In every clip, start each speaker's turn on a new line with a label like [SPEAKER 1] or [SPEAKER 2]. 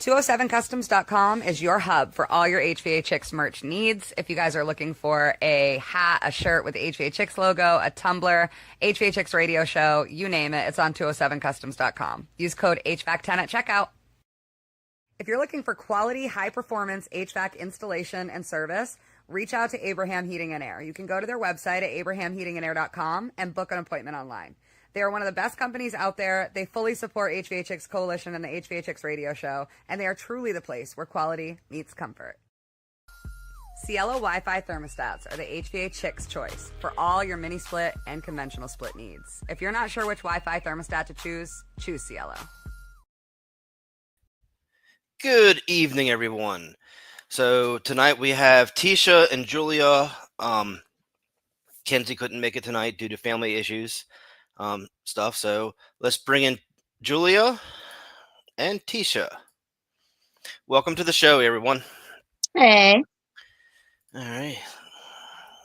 [SPEAKER 1] 207customs.com is your hub for all your HVA-Chicks merch needs. If you guys are looking for a hat, a shirt with the HVA-Chicks logo, a tumbler, HVA-Chicks radio show, you name it, it's on 207customs.com. Use code HVAC10 at checkout. If you're looking for quality, high-performance HVAC installation and service, reach out to Abraham Heating and Air. You can go to their website at abrahamheatingandair.com and book an appointment online. They are one of the best companies out there. They fully support HVA-Chicks Coalition and the HVA-Chicks radio show, and they are truly the place where quality meets comfort. Cielo Wi-Fi thermostats are the HVA-Chicks choice for all your mini split and conventional split needs. If you're not sure which Wi-Fi thermostat to choose Cielo.
[SPEAKER 2] Good evening, everyone. So tonight we have Ticia and Julia. Kenzie couldn't make it tonight due to family issues. Stuff. So let's bring in Julia and Ticia. Welcome to the show, everyone.
[SPEAKER 3] Hey.
[SPEAKER 2] All right.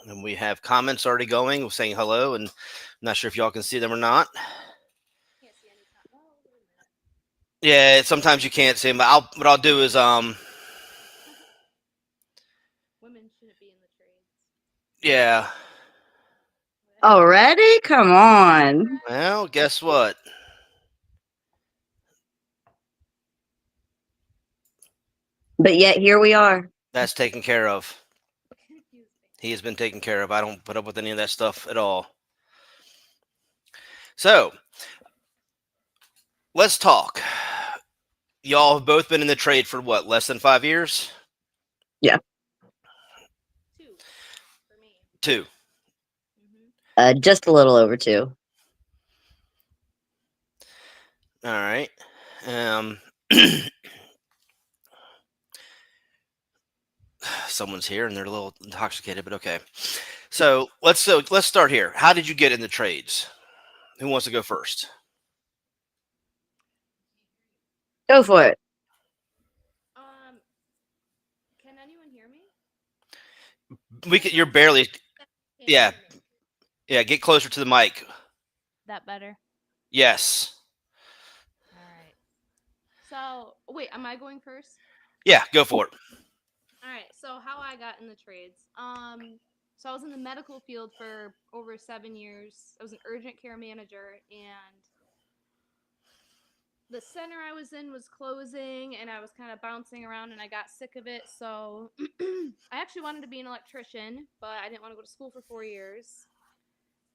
[SPEAKER 2] And we have comments already going. We're saying hello, and I'm not sure if y'all can see them or not.
[SPEAKER 4] Can't see any comments.
[SPEAKER 2] Yeah, sometimes you can't see them, but what I'll do is
[SPEAKER 4] Women shouldn't be in the trades.
[SPEAKER 2] yeah.
[SPEAKER 3] Already? Come on.
[SPEAKER 2] Well, guess what?
[SPEAKER 3] But yet here we are.
[SPEAKER 2] That's taken care of. He has been taken care of. I don't put up with any of that stuff at all. So let's talk. Y'all have both been in the trade for what, less than 5 years?
[SPEAKER 3] Yeah.
[SPEAKER 4] 2 for me.
[SPEAKER 2] 2.
[SPEAKER 3] Just a little over 2.
[SPEAKER 2] All right. Someone's here and they're a little intoxicated, but okay. So let's start here. How did you get in the trades? Who wants to go first?
[SPEAKER 3] Go for it.
[SPEAKER 4] Can anyone hear me?
[SPEAKER 2] You're barely.
[SPEAKER 4] Can't
[SPEAKER 2] Yeah.
[SPEAKER 4] hear me.
[SPEAKER 2] Yeah. Get closer to the mic.
[SPEAKER 4] That better?
[SPEAKER 2] Yes.
[SPEAKER 4] All right. So, wait, am I going first?
[SPEAKER 2] Yeah. Go for it.
[SPEAKER 4] All right. So, how I got in the trades. So I was in the medical field for over 7 years. I was an urgent care manager, and the center I was in was closing, and I was kind of bouncing around, and I got sick of it. So I actually wanted to be an electrician, but I didn't want to go to school for 4 years.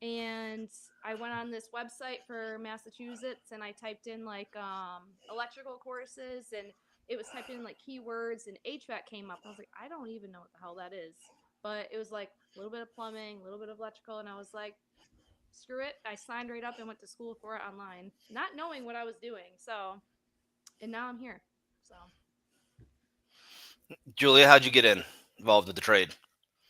[SPEAKER 4] And I went on this website for Massachusetts, and I typed in like electrical courses, and it was typing in like keywords, and HVAC came up. I was like, I don't even know what the hell that is, but it was like a little bit of plumbing, a little bit of electrical, and I was like, screw it. I signed right up and went to school for it online, not knowing what I was doing. So, and now I'm here. So,
[SPEAKER 2] Julia, how'd you get involved with the trade?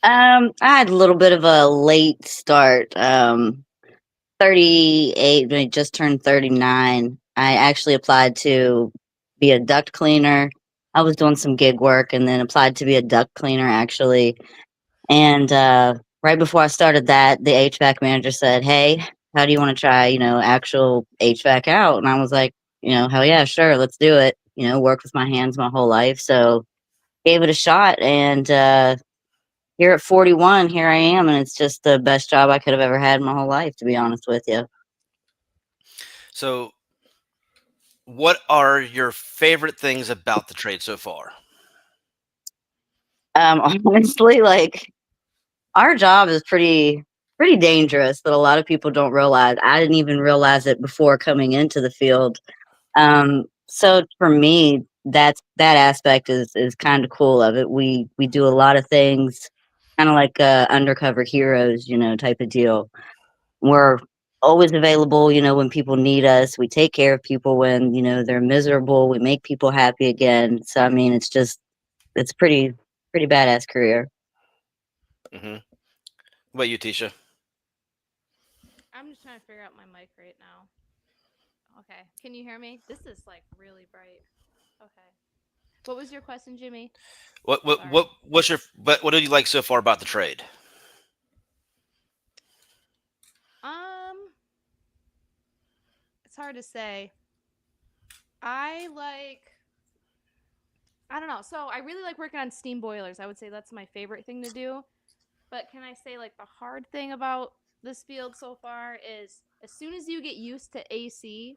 [SPEAKER 3] I had a little bit of a late start. 38, when I just turned 39. I actually applied to be a duct cleaner. I was doing some gig work and then applied to be a duct cleaner, actually. And right before I started that, the HVAC manager said, hey, how do you want to try, actual HVAC out? And I was like, hell yeah, sure, let's do it. Worked with my hands my whole life. So gave it a shot. And here at 41, here I am. And it's just the best job I could have ever had in my whole life, to be honest with you.
[SPEAKER 2] So what are your favorite things about the trade so far?
[SPEAKER 3] Honestly, like, our job is pretty dangerous that a lot of people don't realize. I didn't even realize it before coming into the field. So for me, that aspect is kind of cool of it. We do a lot of things kind of like undercover heroes, type of deal. We're always available, when people need us. We take care of people when, they're miserable. We make people happy again. So I mean, it's pretty badass career.
[SPEAKER 2] Mm-hmm. What about you, Ticia?
[SPEAKER 4] I'm just trying to figure out my mic right now. Okay. Can you hear me? This is like really bright. Okay. What was your question, Jimmy?
[SPEAKER 2] What do you like so far about the trade?
[SPEAKER 4] It's hard to say. I like I don't know. So I really like working on steam boilers. I would say that's my favorite thing to do. But can I say like the hard thing about this field so far is as soon as you get used to AC,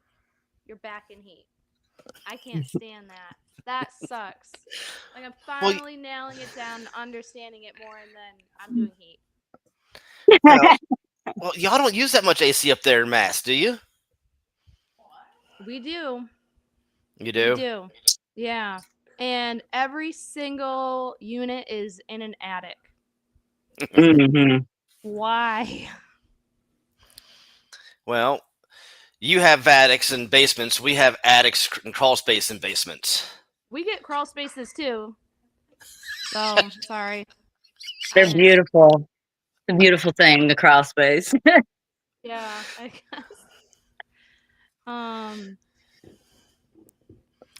[SPEAKER 4] you're back in heat. I can't stand that. That sucks. Like I'm
[SPEAKER 2] Well,
[SPEAKER 4] finally nailing it down, understanding it more, and then I'm doing heat.
[SPEAKER 2] well, well, y'all don't use that much AC up there in Mass, do you?
[SPEAKER 4] We do.
[SPEAKER 2] You
[SPEAKER 4] We
[SPEAKER 2] do.
[SPEAKER 4] do. Yeah. And every single unit is in an attic.
[SPEAKER 3] hmm
[SPEAKER 4] Why?
[SPEAKER 2] Well, you have attics and basements. We have attics and crawl space in basements.
[SPEAKER 4] We get crawl spaces too. So sorry.
[SPEAKER 3] They're
[SPEAKER 4] I-
[SPEAKER 3] beautiful. It's a beautiful thing, the crawl space.
[SPEAKER 4] Yeah, I guess.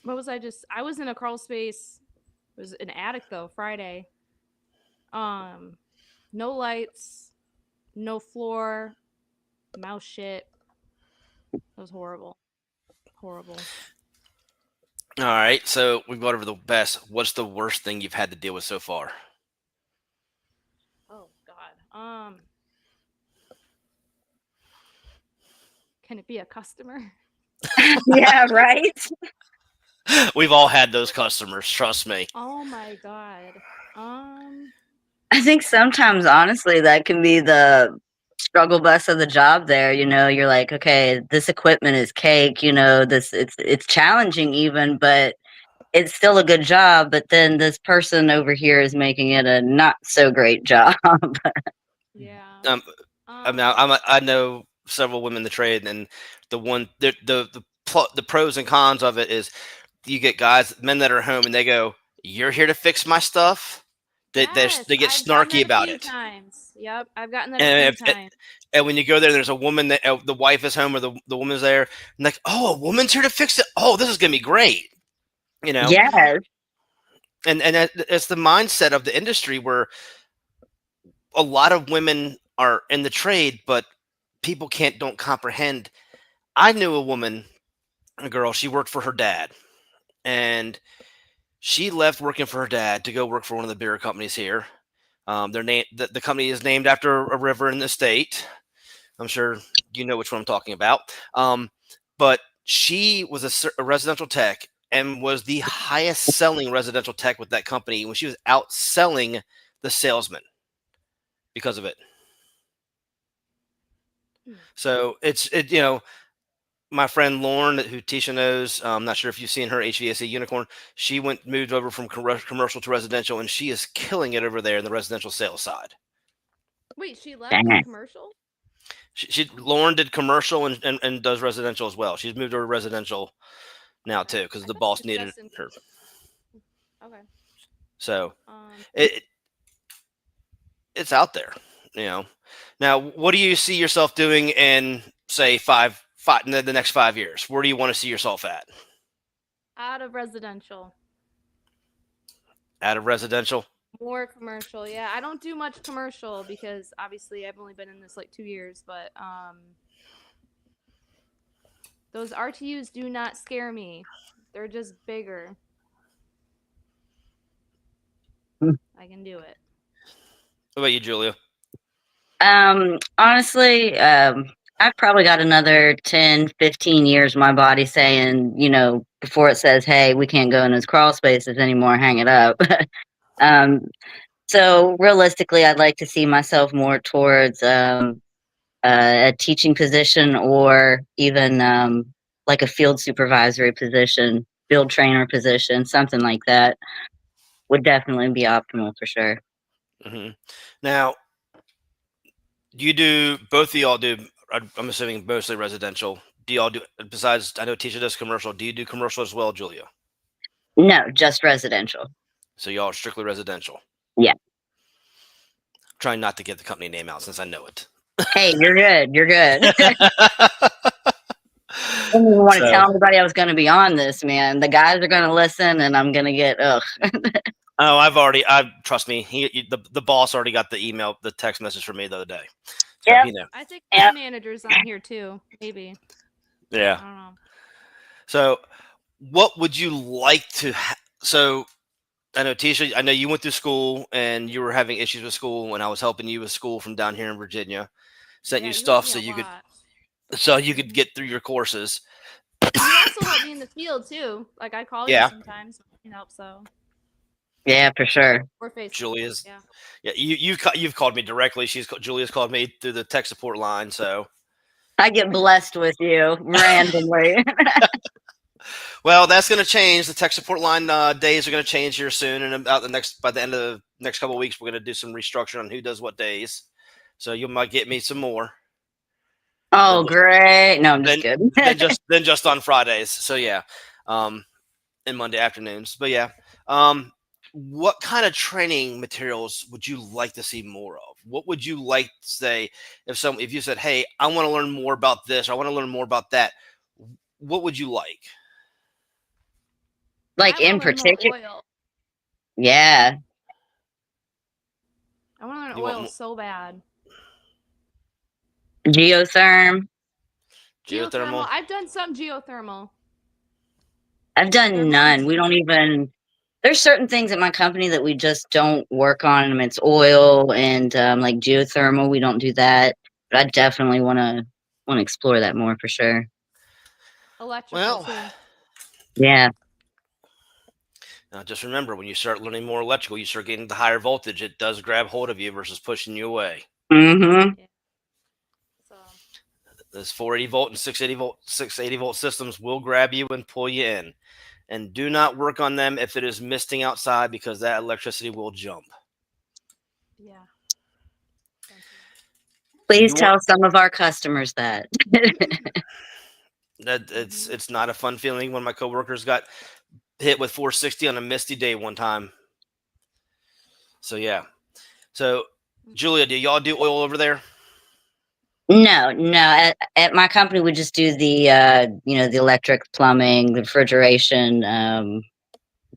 [SPEAKER 4] What was I was in a crawl space. It was an attic though, Friday. No lights, no floor, mouse shit. It was horrible. Horrible.
[SPEAKER 2] All right, so we've got over the best. What's the worst thing you've had to deal with so far?
[SPEAKER 4] Oh God. Can it be a customer?
[SPEAKER 3] Yeah, right.
[SPEAKER 2] We've all had those customers. Trust me.
[SPEAKER 4] Oh my God.
[SPEAKER 3] I think sometimes, honestly, that can be the struggle bus of the job there. You're like, okay, this equipment is cake, it's challenging even, but it's still a good job. But then this person over here is making it a not so great job.
[SPEAKER 4] Yeah.
[SPEAKER 2] I know several women in the trade, and the pros and cons of it is you get men that are home and they go, "You're here to fix my stuff." They
[SPEAKER 4] Yes,
[SPEAKER 2] they get
[SPEAKER 4] I've gotten
[SPEAKER 2] snarky
[SPEAKER 4] that a
[SPEAKER 2] about
[SPEAKER 4] few
[SPEAKER 2] it.
[SPEAKER 4] times. Yep, I've gotten that
[SPEAKER 2] And
[SPEAKER 4] a
[SPEAKER 2] if,
[SPEAKER 4] few times.
[SPEAKER 2] and when you go there, there's a woman that the wife is home or the woman's there, and like, "Oh, a woman's here to fix it. Oh, this is gonna be great." You know,
[SPEAKER 3] Yes.
[SPEAKER 2] and it's the mindset of the industry where a lot of women are in the trade, but people don't comprehend. I knew a girl, she worked for her dad, and she left working for her dad to go work for one of the beer companies here. The company is named after a river in the state. I'm sure you know which one I'm talking about. But she was a residential tech and was the highest selling residential tech with that company when she was outselling the salesman because of it. So my friend Lauren, who Ticia knows, I'm not sure if you've seen her HVAC Unicorn. She moved over from commercial to residential, and she is killing it over there in the residential sales side.
[SPEAKER 4] Wait, she left
[SPEAKER 3] Dang it.
[SPEAKER 4] commercial?
[SPEAKER 2] Lauren did commercial and does residential as well. She's moved over to residential now
[SPEAKER 4] Okay.
[SPEAKER 2] too because
[SPEAKER 4] I
[SPEAKER 2] the
[SPEAKER 4] thought
[SPEAKER 2] boss
[SPEAKER 4] she was
[SPEAKER 2] needed
[SPEAKER 4] just in-
[SPEAKER 2] her.
[SPEAKER 4] Okay.
[SPEAKER 2] So it's out there, you know. Now, what do you see yourself doing in say in the next 5 years? Where do you want to see yourself at?
[SPEAKER 4] Out of residential.
[SPEAKER 2] Out of residential?
[SPEAKER 4] More commercial. Yeah, I don't do much commercial because obviously I've only been in this like 2 years, but those RTUs do not scare me. They're just bigger. I can do it.
[SPEAKER 2] What about you, Julia?
[SPEAKER 3] Honestly, I've probably got another 10, 15 years my body saying, before it says, hey, we can't go in those crawl spaces anymore, hang it up. um, so realistically, I'd like to see myself more towards a teaching position or even like a field supervisory position, field trainer position, something like that would definitely be optimal for sure.
[SPEAKER 2] Mm-hmm. Now, both of y'all do, I'm assuming mostly residential. Do y'all do, besides, I know Ticia does commercial, do you do commercial as well, Julia?
[SPEAKER 3] No, just residential.
[SPEAKER 2] So y'all are strictly residential?
[SPEAKER 3] Yeah.
[SPEAKER 2] Trying not to get the company name out since I know it.
[SPEAKER 3] Hey, you're good. You're good. I didn't even want to tell anybody I was going to be on this, man. The guys are going to listen and I'm going to get, ugh.
[SPEAKER 2] Oh, trust me. The boss already got the text message from me the other day. So,
[SPEAKER 3] Yep.
[SPEAKER 4] I think the manager's on here too, maybe.
[SPEAKER 2] Yeah.
[SPEAKER 4] I don't know.
[SPEAKER 2] So, what would you like to? So, I know, Ticia, I know you went through school and you were having issues with school, and I was helping you with school from down here in Virginia. Sent
[SPEAKER 4] Yeah,
[SPEAKER 2] you
[SPEAKER 4] you helped
[SPEAKER 2] stuff
[SPEAKER 4] me
[SPEAKER 2] so
[SPEAKER 4] a
[SPEAKER 2] you could
[SPEAKER 4] lot. Mhm.
[SPEAKER 2] get through your courses.
[SPEAKER 4] And you also help me in the field too. Like I call you
[SPEAKER 2] Yeah,
[SPEAKER 4] sometimes when you help. So
[SPEAKER 3] Yeah, for sure.
[SPEAKER 4] we're FaceTime.
[SPEAKER 2] Julia's.
[SPEAKER 4] Yeah.
[SPEAKER 2] Yeah, you've called me directly. Julia's called me through the tech support line. So,
[SPEAKER 3] I get blessed with you randomly.
[SPEAKER 2] well, that's going to change. The tech support line days are going to change here soon, and about by the end of the next couple of weeks, we're going to do some restructuring on who does what days. So you might get me some more
[SPEAKER 3] Oh,
[SPEAKER 2] than just
[SPEAKER 3] great. No, I'm just
[SPEAKER 2] than
[SPEAKER 3] kidding.
[SPEAKER 2] than just on Fridays. So yeah, um, and Monday afternoons. But yeah, um, what kind of training materials would you like to see more of? What would you like to say if you said, "Hey, I want to learn more about this. Or I want to learn more about that." What would you like?
[SPEAKER 3] Like
[SPEAKER 4] I want
[SPEAKER 3] in
[SPEAKER 4] to learn more
[SPEAKER 3] particular,
[SPEAKER 4] oil.
[SPEAKER 3] yeah.
[SPEAKER 4] I want to learn
[SPEAKER 2] You want
[SPEAKER 4] oil so bad.
[SPEAKER 3] Geotherm.
[SPEAKER 4] Geothermal.
[SPEAKER 2] geothermal?
[SPEAKER 4] I've done some geothermal.
[SPEAKER 3] I've done
[SPEAKER 4] Thermal
[SPEAKER 3] none. We don't
[SPEAKER 4] engineering.
[SPEAKER 3] even. There's certain things at my company that we just don't work on. I mean, it's oil and like geothermal. We don't do that. But I definitely want to explore that more for sure.
[SPEAKER 4] Electrical
[SPEAKER 2] Well,
[SPEAKER 4] too.
[SPEAKER 3] Yeah.
[SPEAKER 2] just remember when you start learning more electrical, you start getting the higher voltage. It does grab hold of you versus pushing you away.
[SPEAKER 3] Mm-hmm.
[SPEAKER 4] Yeah. So
[SPEAKER 2] This 480 volt and 680 volt systems will grab you and pull you in. And do not work on them if it is misting outside because that electricity will jump.
[SPEAKER 4] yeah.
[SPEAKER 3] Please
[SPEAKER 2] You want
[SPEAKER 3] tell some of our customers that.
[SPEAKER 2] that
[SPEAKER 4] Mhm.
[SPEAKER 2] it's not a fun feeling. One of my coworkers got hit with 460 on a misty day one time. So yeah. So Julia, do y'all do oil over there?
[SPEAKER 3] No. At my company, we just do the the electric, plumbing, the refrigeration,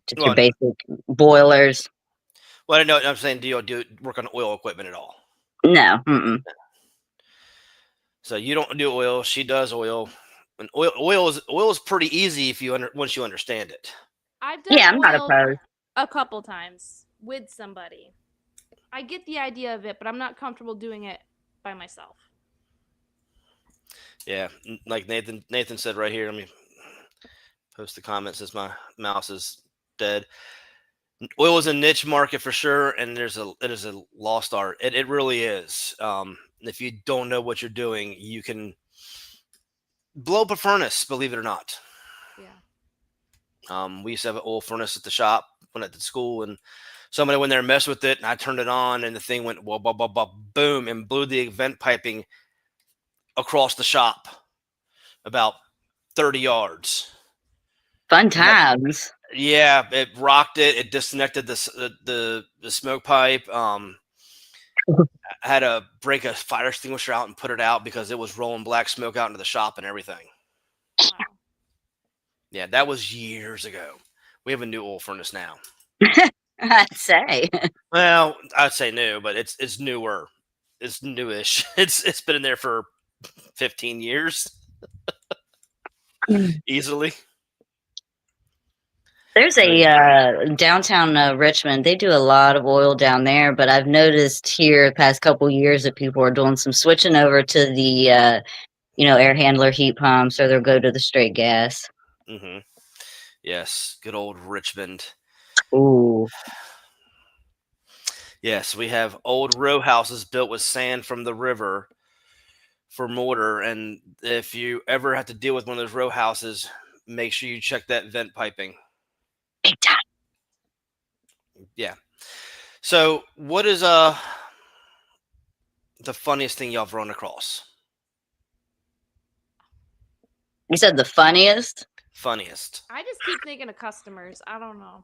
[SPEAKER 3] just your
[SPEAKER 2] Well,
[SPEAKER 3] basic boilers.
[SPEAKER 2] well, I know. I'm saying, do you do work on oil equipment at all?
[SPEAKER 3] No. Mm-mm.
[SPEAKER 2] So you don't do oil. She does oil, and oil is pretty easy if once you understand it.
[SPEAKER 4] I've done
[SPEAKER 3] Yeah, I'm not
[SPEAKER 4] oil
[SPEAKER 3] opposed.
[SPEAKER 4] a couple times with somebody. I get the idea of it, but I'm not comfortable doing it by myself.
[SPEAKER 2] Yeah, like Nathan said right here. Let me post the comments as my mouse is dead. Oil is a niche market for sure, and it is a lost art. It really is. If you don't know what you're doing, you can blow up a furnace. Believe it or not.
[SPEAKER 4] Yeah.
[SPEAKER 2] We used to have an oil furnace at the shop when at the school, and somebody went there and messed with it, and I turned it on, and the thing went whoa, blah, blah, blah, boom, and blew the vent piping across the shop about 30 yards.
[SPEAKER 3] Fun
[SPEAKER 2] And that,
[SPEAKER 3] times.
[SPEAKER 2] yeah, it rocked it. It disconnected the smoke pipe. I had to break a fire extinguisher out and put it out because it was rolling black smoke out into the shop and everything.
[SPEAKER 4] Wow.
[SPEAKER 2] Yeah, that was years ago. We have a new oil furnace now.
[SPEAKER 3] I'd say.
[SPEAKER 2] Well, I'd say new, but it's newer. It's newish. It's been in there for 15 years easily.
[SPEAKER 3] There's
[SPEAKER 2] So
[SPEAKER 3] a
[SPEAKER 2] yeah.
[SPEAKER 3] downtown Richmond. They do a lot of oil down there, but I've noticed here the past couple years that people are doing some switching over to the air handler heat pumps, or they'll go to the straight gas.
[SPEAKER 2] Hmm. Yes, good old Richmond.
[SPEAKER 3] Ooh,
[SPEAKER 2] Yes, we have old row houses built with sand from the river for mortar, and if you ever have to deal with one of those row houses, make sure you check that vent piping.
[SPEAKER 3] big time.
[SPEAKER 2] Yeah. So, what is the funniest thing y'all have run across?
[SPEAKER 3] You said the funniest.
[SPEAKER 2] Funniest.
[SPEAKER 4] I just keep thinking of customers. I don't know.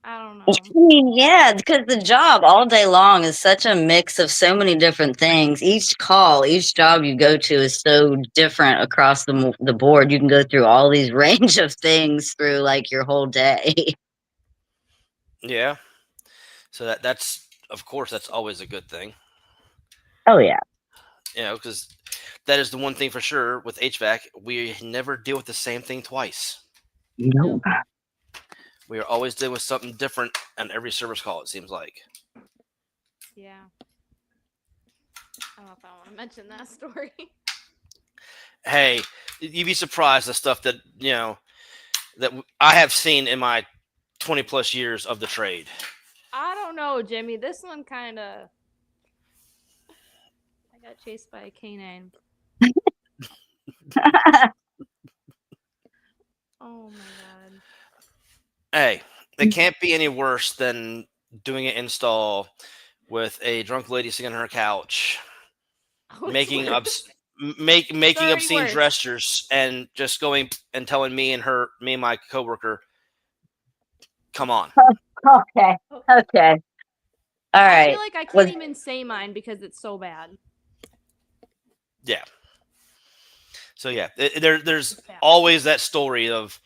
[SPEAKER 3] I mean, yeah, because the job all day long is such a mix of so many different things. Each call, each job you go to is so different across the board. You can go through all these range of things through like your whole day.
[SPEAKER 2] Yeah. So that's of course that's always a good thing.
[SPEAKER 3] Oh yeah.
[SPEAKER 2] Because that is the one thing for sure with HVAC, we never deal with the same thing twice.
[SPEAKER 3] No.
[SPEAKER 2] We are always dealing with something different on every service call, it seems like.
[SPEAKER 4] Yeah. I don't know if I want to mention that story.
[SPEAKER 2] Hey, you'd be surprised the stuff that, that I have seen in my 20 plus years of the trade.
[SPEAKER 4] I don't know, Jimmy. This one kind of. I got chased by a canine. Oh my god.
[SPEAKER 2] Hey, it can't be any worse than doing an install with a drunk lady sitting on her couch,
[SPEAKER 4] Oh,
[SPEAKER 2] making
[SPEAKER 4] worse.
[SPEAKER 2] making
[SPEAKER 4] already
[SPEAKER 2] obscene
[SPEAKER 4] worse.
[SPEAKER 2] gestures, and just going and telling me and my coworker, "Come on."
[SPEAKER 3] Okay. Okay. All
[SPEAKER 4] I
[SPEAKER 3] right.
[SPEAKER 4] feel like I can't even say mine because it's so bad.
[SPEAKER 2] Yeah. So yeah, there's
[SPEAKER 4] It's bad.
[SPEAKER 2] always that story of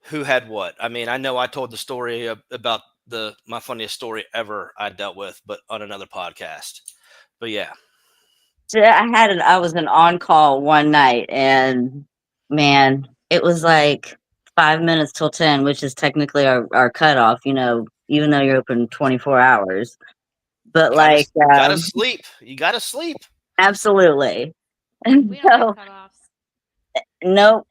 [SPEAKER 2] who had what. I mean, I know I told the story about my funniest story ever I dealt with, but on another podcast. But yeah.
[SPEAKER 3] So I was an on-call one night, and man, it was like 5 minutes till 10, which is technically our cutoff, even though you're open 24 hours. But
[SPEAKER 2] You gotta sleep. You gotta sleep.
[SPEAKER 3] absolutely. And
[SPEAKER 4] We don't get cutoffs.
[SPEAKER 3] nope.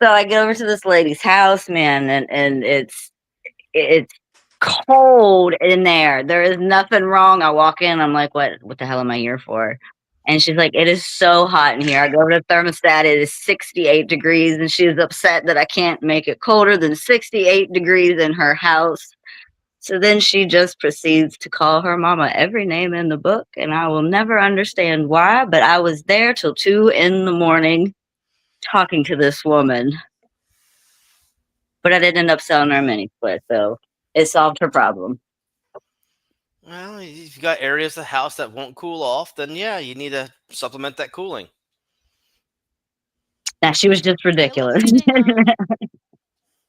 [SPEAKER 3] So I get over to this lady's house, man, and it's cold in there. There is nothing wrong. I walk in, I'm like, what the hell am I here for? And she's like, it is so hot in here. I go to the thermostat, it is 68 degrees, and she's upset that I can't make it colder than 68 degrees in her house. So then she just proceeds to call her mama every name in the book, and I will never understand why, but I was there till 2 a.m. talking to this woman. But I didn't end up selling her a mini split, so it solved her problem.
[SPEAKER 2] Well, if you got areas of the house that won't cool off, then yeah, you need to supplement that cooling.
[SPEAKER 3] Now she was just ridiculous.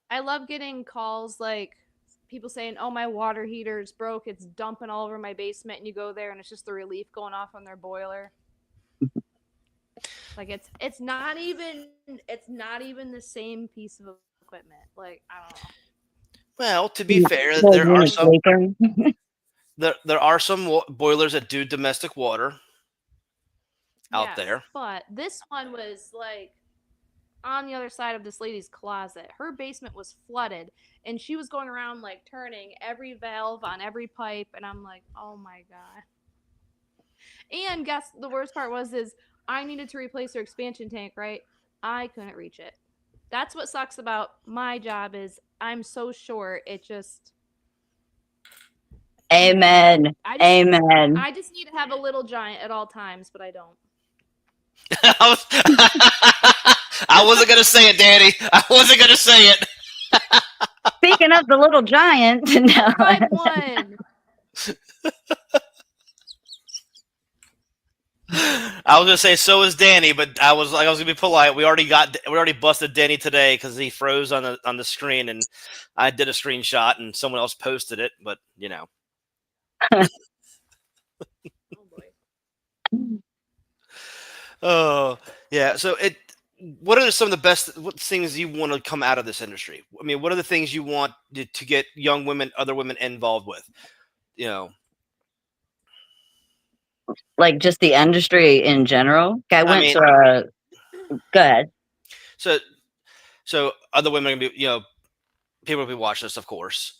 [SPEAKER 4] I love getting calls like people saying, "Oh, my water heater's broke. It's dumping all over my basement," and you go there and it's just the relief going off on their boiler. Like it's not even the same piece of equipment. Like, I don't know.
[SPEAKER 2] Well, to be fair, there are some boilers that do domestic water out there.
[SPEAKER 4] But this one was like on the other side of this lady's closet. Her basement was flooded, and she was going around like turning every valve on every pipe, and I'm like, oh my god. And guess the worst part is I needed to replace her expansion tank, right? I couldn't reach it. That's what sucks about my job is I'm so short. It just.
[SPEAKER 3] Amen. Amen.
[SPEAKER 4] I just need to have a little giant at all times, but I don't.
[SPEAKER 2] I wasn't gonna say it, Danny. I wasn't gonna say it.
[SPEAKER 3] Speaking of the little giant, no.
[SPEAKER 4] 5'1".
[SPEAKER 2] I was gonna say so is Danny, but I was gonna be polite. We already busted Danny today because he froze on the screen, and I did a screenshot, and someone else posted it. But
[SPEAKER 4] Oh boy.
[SPEAKER 2] Oh yeah. So what are some of the best things you want to come out of this industry? I mean, what are the things you want to get young women, other women involved with?
[SPEAKER 3] Like just the industry in general. Go ahead.
[SPEAKER 2] So other women are gonna be, people will be watching this, of course.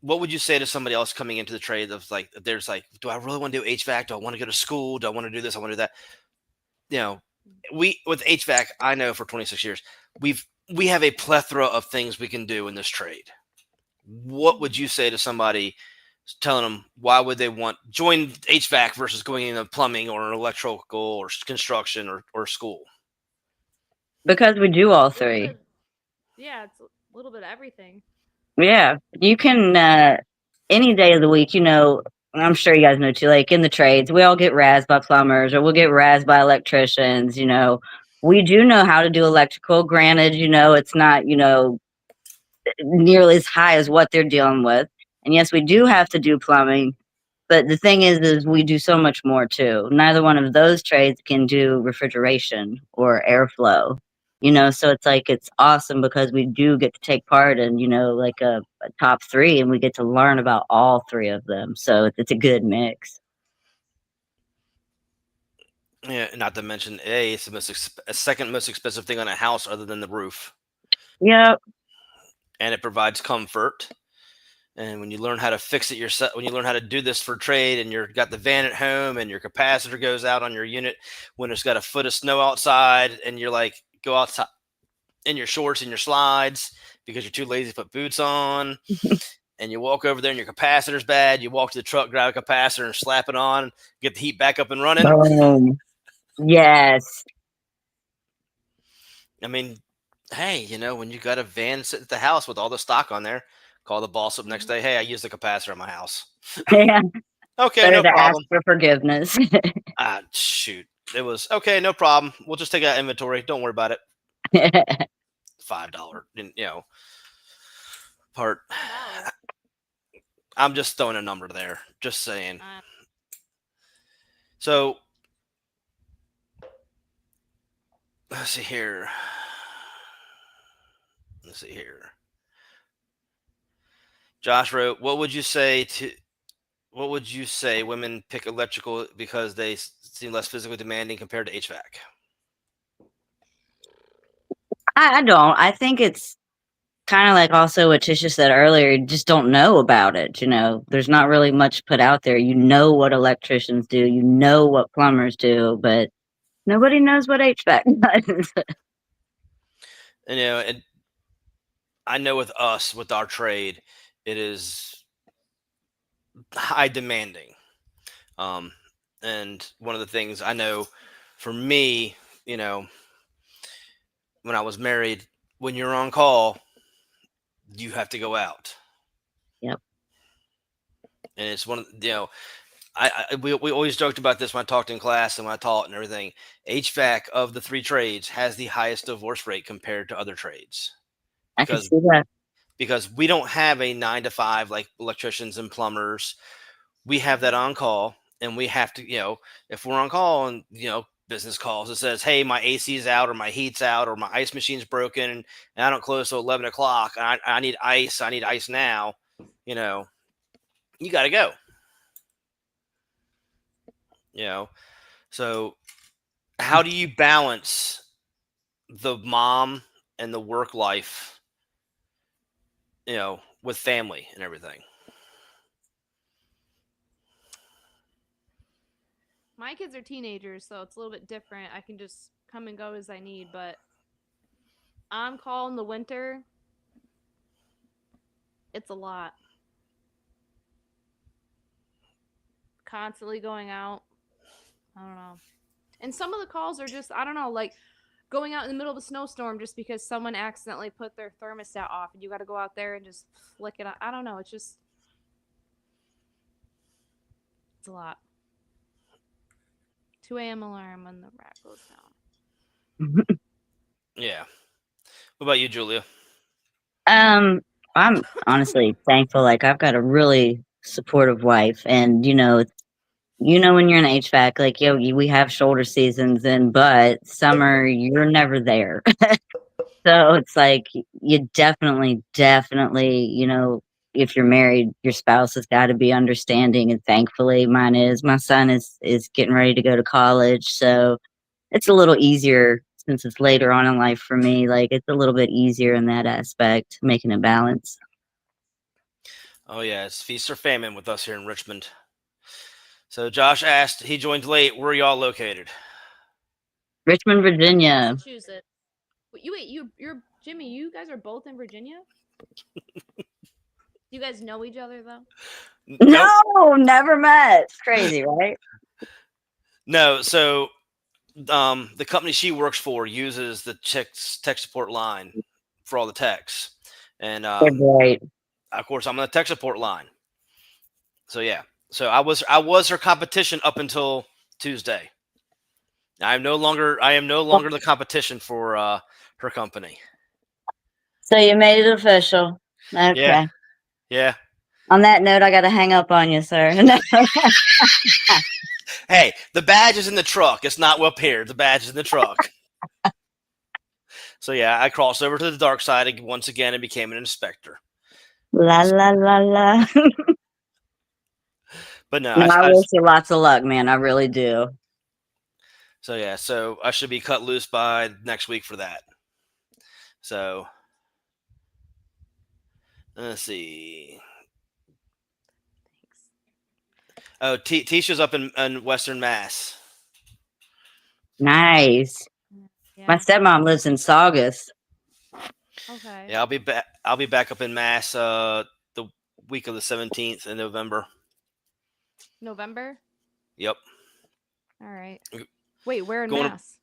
[SPEAKER 2] What would you say to somebody else coming into the trade of like, there's like, do I really want to do HVAC? Do I want to go to school? Do I want to do this? I want to do that. With HVAC, I know for 26 years, we have a plethora of things we can do in this trade. What would you say to somebody telling them why would they join HVAC versus going into plumbing or electrical or construction or school?
[SPEAKER 3] Because we do all three.
[SPEAKER 4] Yeah, it's a little bit of everything.
[SPEAKER 3] Yeah, you can any day of the week, I'm sure you guys know too, like in the trades, we all get razzed by plumbers or we'll get razzed by electricians, We do know how to do electrical. Granted, it's not, nearly as high as what they're dealing with. And yes, we do have to do plumbing. But the thing is we do so much more too. Neither one of those trades can do refrigeration or airflow. So it's like, it's awesome because we do get to take part in, like a top 3, and we get to learn about all 3 of them. So it's a good mix.
[SPEAKER 2] Yeah, not to mention, it's the second most expensive thing on a house other than the roof.
[SPEAKER 3] Yep.
[SPEAKER 2] And it provides comfort. And when you learn how to fix it yourself, when you learn how to do this for trade, and you've got the van at home and your capacitor goes out on your unit when it's got a foot of snow outside, and you're like, go outside in your shorts and your slides because you're too lazy to put boots on, and you walk over there and your capacitor's bad, you walk to the truck, grab a capacitor and slap it on, get the heat back up and running.
[SPEAKER 3] Yes.
[SPEAKER 2] I mean, hey, when you got a van sitting at the house with all the stock on there, call the boss up next day. Hey, I used the capacitor in my house.
[SPEAKER 3] Yeah.
[SPEAKER 2] Okay,
[SPEAKER 3] Better
[SPEAKER 2] no
[SPEAKER 3] to
[SPEAKER 2] problem.
[SPEAKER 3] ask for forgiveness.
[SPEAKER 2] Shoot. It was okay, no problem. We'll just take out inventory. Don't worry about it. $5, part. I'm just throwing a number there. Just saying. So let's see here. Josh wrote, what would you say women pick electrical because they seem less physically demanding compared to HVAC?
[SPEAKER 3] I don't. I think it's kind of like also what Ticia said earlier, you just don't know about it. There's not really much put out there. What electricians do, what plumbers do, but nobody knows what HVAC does.
[SPEAKER 2] And I know with us, with our trade, it is high demanding. And one of the things I know for me, when I was married, when you're on call, you have to go out.
[SPEAKER 3] Yep.
[SPEAKER 2] And it's one of we always joked about this when I talked in class and when I taught and everything. HVAC of the 3 trades has the highest divorce rate compared to other trades.
[SPEAKER 3] I can see that.
[SPEAKER 2] Because we don't have a 9 to 5 like electricians and plumbers. We have that on call, and we have to, if we're on call and, business calls, it says, hey, my AC is out or my heat's out or my ice machine's broken and I don't close till 11 o'clock. I need ice. I need ice now. You got to go. So how do you balance the mom and the work life, with family and everything?
[SPEAKER 4] My kids are teenagers, so it's a little bit different. I can just come and go as I need, but on call in the winter, it's a lot. Constantly going out. I don't know. And some of the calls are just, I don't know, like going out in the middle of a snowstorm just because someone accidentally put their thermostat off and you got to go out there and just flick it on. I don't know. It's a lot. 2 a.m. alarm when the rack goes down.
[SPEAKER 2] Yeah. What about you, Julia?
[SPEAKER 3] I'm honestly thankful. Like, I've got a really supportive wife, and when you're in HVAC, like, we have shoulder seasons, but summer you're never there. So it's like you definitely, if you're married, your spouse has got to be understanding, and thankfully mine is. My son is getting ready to go to college, so it's a little easier since it's later on in life for me. Like, it's a little bit easier in that aspect, making a balance.
[SPEAKER 2] Oh yeah, it's feast or famine with us here in Richmond. So Josh asked, he joined late. Where are y'all located?
[SPEAKER 3] Richmond, Virginia.
[SPEAKER 4] Massachusetts. You're Jimmy. You guys are both in Virginia. You guys know each other though?
[SPEAKER 3] Nope. No, never met. It's crazy, right?
[SPEAKER 2] No. So, the company she works for uses the Chicks tech support line for all the techs, and
[SPEAKER 3] right.
[SPEAKER 2] Of course, I'm on the tech support line. So yeah. So I was her competition up until Tuesday. I am no longer the competition for her company.
[SPEAKER 3] So you made it official. Okay.
[SPEAKER 2] Yeah.
[SPEAKER 3] On that note, I got to hang up on you, sir.
[SPEAKER 2] Hey, the badge is in the truck. It's not up here. The badge is in the truck. So yeah, I crossed over to the dark side once again and became an inspector.
[SPEAKER 3] La la la la.
[SPEAKER 2] But no,
[SPEAKER 3] No, I wish you lots of luck, man. I really do.
[SPEAKER 2] so yeah, so I should be cut loose by next week for that. So let's see. Oh, Ticia's up in Western Mass.
[SPEAKER 3] Nice.
[SPEAKER 4] Yeah.
[SPEAKER 3] My stepmom lives in Saugus.
[SPEAKER 4] Okay.
[SPEAKER 2] Yeah, I'll be back up in Mass the week of the 17th in November.
[SPEAKER 4] November?
[SPEAKER 2] Yep.
[SPEAKER 4] All right. Wait, where in
[SPEAKER 2] Going to-
[SPEAKER 4] Mass?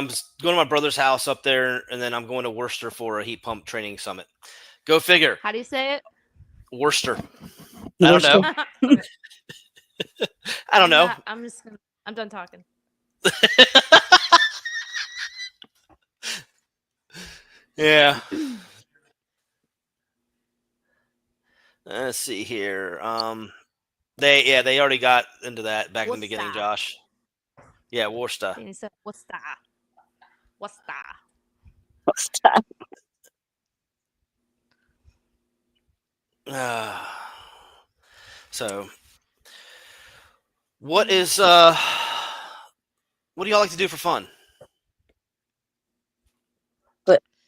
[SPEAKER 2] Just going to my brother's house up there, and then I'm going to Worcester for a heat pump training summit. Go figure.
[SPEAKER 4] How do you say it?
[SPEAKER 2] Worcester. I don't know.
[SPEAKER 4] Okay.
[SPEAKER 2] I don't know.
[SPEAKER 4] I'm done talking.
[SPEAKER 2] Yeah. Let's see here. They already got into that back in the beginning,
[SPEAKER 4] Worcester.
[SPEAKER 2] Josh. Yeah, Worcester.
[SPEAKER 4] And he said, "What's that? What's that?"
[SPEAKER 3] Stop.
[SPEAKER 2] So, what do y'all like to do for fun?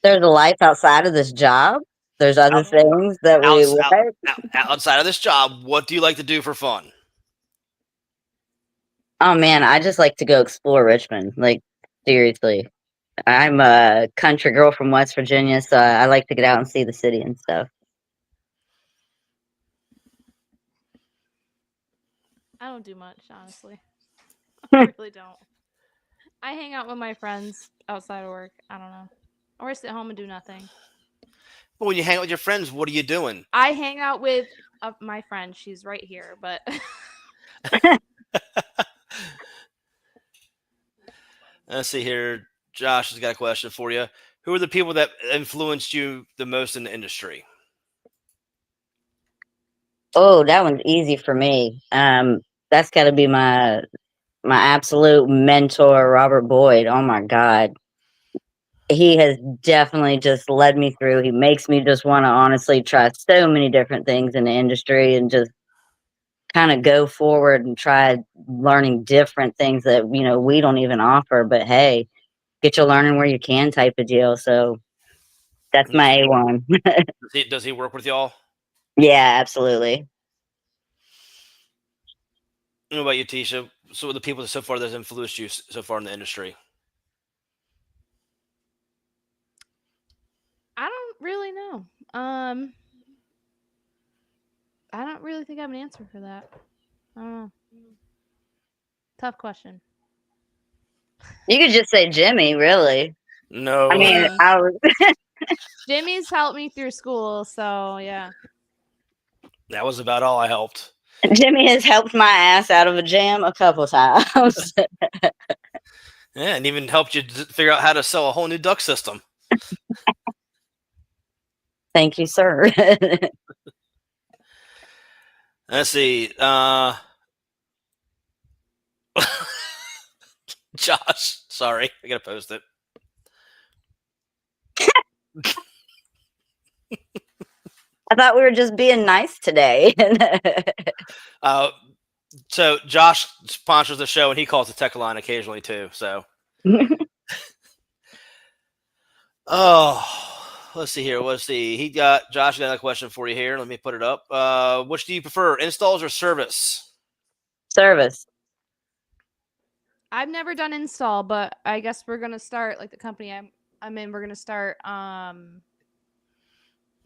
[SPEAKER 3] There's a life outside of this job. There's other things that we like.
[SPEAKER 2] Outside of this job, what do you like to do for fun?
[SPEAKER 3] Oh man, I just like to go explore Richmond. Like seriously, I'm a country girl from West Virginia, so I like to get out and see the city and stuff.
[SPEAKER 4] I don't do much, honestly. I really don't. I hang out with my friends outside of work. I don't know. Or I sit home and do nothing.
[SPEAKER 2] Well, when you hang out with your friends, what are you doing?
[SPEAKER 4] I hang out with my friend. She's right here, but
[SPEAKER 2] Let's see here. Josh has got a question for you. Who are the people that influenced you the most in the industry?
[SPEAKER 3] Oh, that one's easy for me. That's got to be my absolute mentor, Robert Boyd. Oh my God. He has definitely just led me through. He makes me just want to honestly try so many different things in the industry and just kind of go forward and try learning different things that, we don't even offer. But hey, get you learning where you can type of deal. So that's my A1.
[SPEAKER 2] Does he work with y'all?
[SPEAKER 3] Yeah, absolutely.
[SPEAKER 2] What about you, Ticia? So the people so far that have influenced you so far in the industry?
[SPEAKER 4] I don't really know. I don't really think I have an answer for that. I don't know. Tough question.
[SPEAKER 3] You could just say Jimmy, really.
[SPEAKER 2] No.
[SPEAKER 3] I mean,
[SPEAKER 4] Jimmy's helped me through school, so yeah.
[SPEAKER 2] That was about all I helped.
[SPEAKER 3] Jimmy has helped my ass out of a jam a couple times.
[SPEAKER 2] Yeah, and even helped you figure out how to sell a whole new duct system.
[SPEAKER 3] Thank you, sir.
[SPEAKER 2] Let's see. Josh, sorry. I got to post it.
[SPEAKER 3] I thought we were just being nice today.
[SPEAKER 2] So Josh sponsors the show, and he calls the tech line occasionally too. So, let's see here. Let's see. Josh got a question for you here. Let me put it up. Which do you prefer, installs or service?
[SPEAKER 3] Service.
[SPEAKER 4] I've never done install, but I guess we're gonna start like the company I'm in. We're gonna start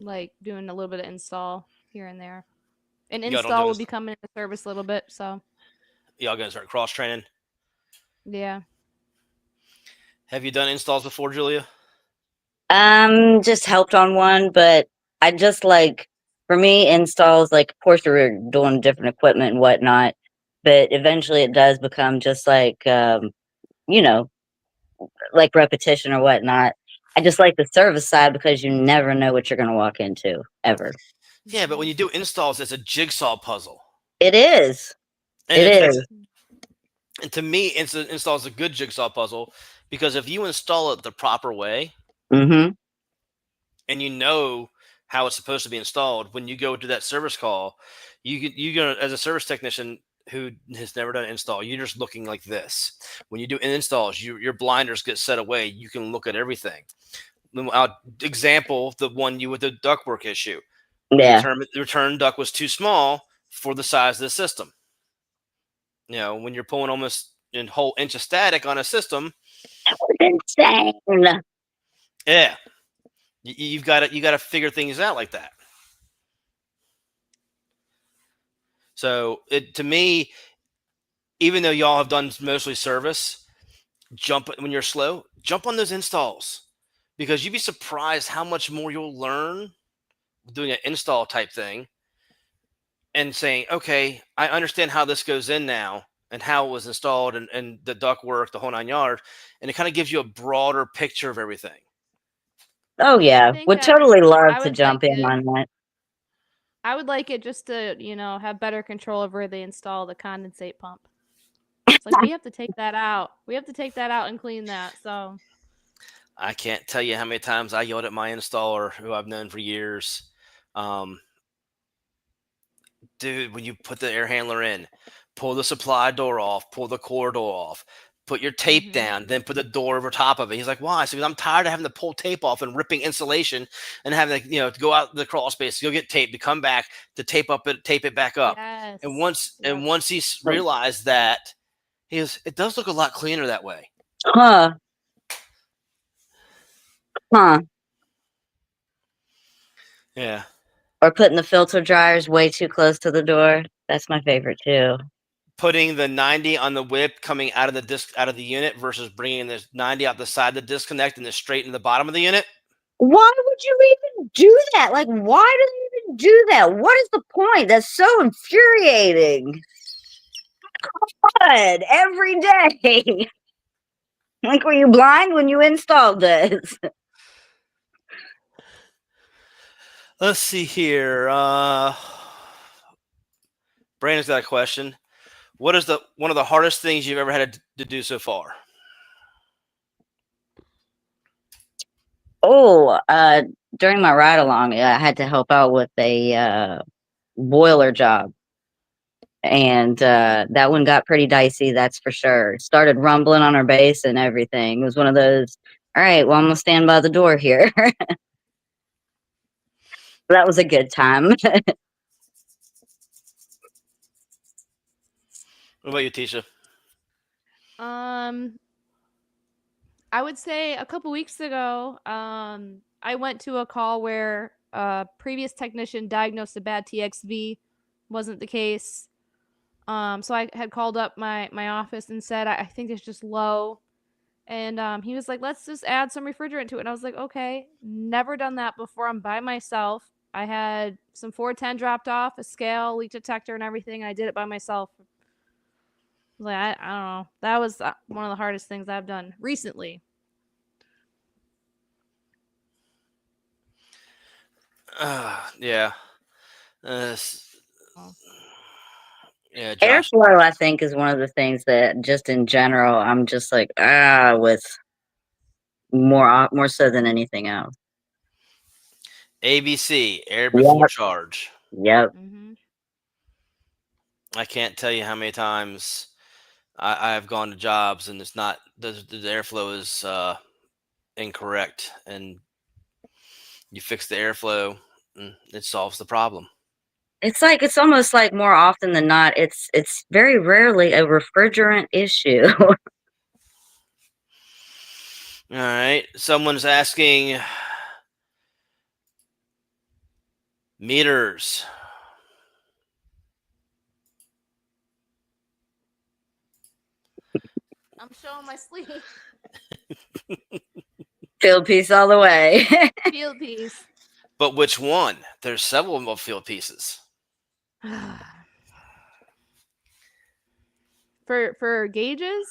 [SPEAKER 4] like doing a little bit of install here and there. And
[SPEAKER 2] Y'all don't do
[SPEAKER 4] install will be coming into service a little bit. So
[SPEAKER 2] Y'all gonna start cross training?
[SPEAKER 4] yeah.
[SPEAKER 2] Have you done installs before, Julia?
[SPEAKER 3] Just helped on one, but I just for me, installs, of course we're doing different equipment and whatnot, but eventually it does become just repetition or whatnot. I just like the service side because you never know what you're going to walk into ever.
[SPEAKER 2] Yeah, but when you do installs, it's a jigsaw puzzle.
[SPEAKER 3] It is.
[SPEAKER 2] And and to me, install is a good jigsaw puzzle because if you install it the proper way,
[SPEAKER 3] Mm-hmm.
[SPEAKER 2] and you know how it's supposed to be installed. When you go to that service call, you go as a service technician who has never done an install, you're just looking like this. When you do installs, your blinders get set away. You can look at everything. Example, the one you with the ductwork issue.
[SPEAKER 3] Yeah.
[SPEAKER 2] The return duct was too small for the size of the system. You know, when you're pulling almost a whole inch of static on a system,
[SPEAKER 3] Insane.
[SPEAKER 2] yeah, you got to figure things out like that. So to me, even though y'all have done mostly service, when you're slow, jump on those installs, because you'd be surprised how much more you'll learn doing an install type thing and saying, okay, I understand how this goes in now and how it was installed and the duct work, the whole 9 yards. And it kind of gives you a broader picture of everything.
[SPEAKER 3] Oh yeah,
[SPEAKER 4] think
[SPEAKER 3] would
[SPEAKER 4] I-
[SPEAKER 3] totally love
[SPEAKER 4] I
[SPEAKER 3] to
[SPEAKER 4] would
[SPEAKER 3] jump
[SPEAKER 4] like
[SPEAKER 3] in
[SPEAKER 4] it.
[SPEAKER 3] on that.
[SPEAKER 4] I would like it just to, have better control of where they install the condensate pump. It's like we have to take that out. We have to take that out and clean that. So
[SPEAKER 2] I can't tell you how many times I yelled at my installer, who I've known for years. Dude, when you put the air handler in, pull the supply door off, pull the core door off, put your tape down, then put the door over top of it. He's like, why? I said, I'm tired of having to pull tape off and ripping insulation and having to, to go out the crawl space, to go get tape, to come back, to tape it back up.
[SPEAKER 4] yes.
[SPEAKER 2] And once he realized that, it does look a lot cleaner that way.
[SPEAKER 3] Huh.
[SPEAKER 2] Yeah.
[SPEAKER 3] Or putting the filter dryers way too close to the door. That's my favorite too.
[SPEAKER 2] Putting the 90 on the whip coming out of the unit versus bringing this 90 out the side of the disconnect and then straight in the bottom of the unit.
[SPEAKER 3] Why would you even do that? Like, why do they even do that? What is the point? That's so infuriating. God, every day. Like, were you blind when you installed this?
[SPEAKER 2] Let's see here. Brandon's got a question. What is one of the hardest things you've ever had to do so far?
[SPEAKER 3] Oh, during my ride along, I had to help out with a boiler job. And that one got pretty dicey, that's for sure. Started rumbling on our base and everything. It was one of those, all right, well, I'm going to stand by the door here. That was a good time.
[SPEAKER 2] What about you, Ticia?
[SPEAKER 4] I would say a couple weeks ago, I went to a call where a previous technician diagnosed a bad TXV. Wasn't the case. So I had called up my office and said, I think it's just low. And he was like, let's just add some refrigerant to it. And I was like, okay, never done that before. I'm by myself. I had some 410 dropped off, a scale, leak detector, and everything. And I did it by myself. Like, I don't know. That was one of the hardest things I've done recently.
[SPEAKER 2] Yeah. Yeah, Josh.
[SPEAKER 3] Airflow, I think, is one of the things that just in general, I'm just like, with more so than anything else.
[SPEAKER 2] ABC, air before charge.
[SPEAKER 3] Yep.
[SPEAKER 2] I can't tell you how many times I've gone to jobs and it's not, the airflow is incorrect, and you fix the airflow and it solves the problem.
[SPEAKER 3] It's almost like more often than not, it's very rarely a refrigerant issue.
[SPEAKER 2] All right. Someone's asking, meters.
[SPEAKER 4] I'm showing my sleeve.
[SPEAKER 3] Field piece all the way.
[SPEAKER 4] Field piece.
[SPEAKER 2] But which one? There's several of field pieces.
[SPEAKER 4] For gauges?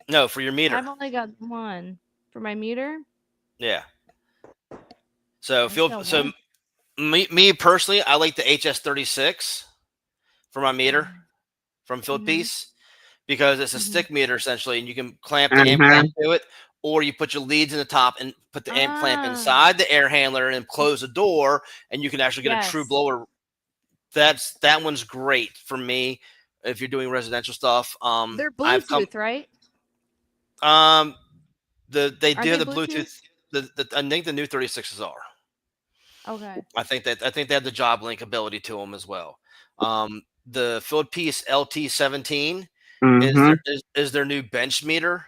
[SPEAKER 2] No, for your meter.
[SPEAKER 4] I've only got one. For my meter?
[SPEAKER 2] Yeah. So me personally, I like the HS36 for my meter from field piece, because it's a stick meter essentially, and you can clamp the amp to it, or you put your leads in the top and put the amp clamp
[SPEAKER 4] Ah.
[SPEAKER 2] inside the air handler and close the door, and you can actually get a true
[SPEAKER 4] Yes.
[SPEAKER 2] blower. That one's great for me if you're doing residential stuff.
[SPEAKER 4] They're Bluetooth, right?
[SPEAKER 2] They
[SPEAKER 4] Are
[SPEAKER 2] do
[SPEAKER 4] they
[SPEAKER 2] have the
[SPEAKER 4] Bluetooth?
[SPEAKER 2] Bluetooth. I think the new 36s are.
[SPEAKER 4] Okay.
[SPEAKER 2] I think they have the job link ability to them as well. The Field Piece LT17 is their new bench meter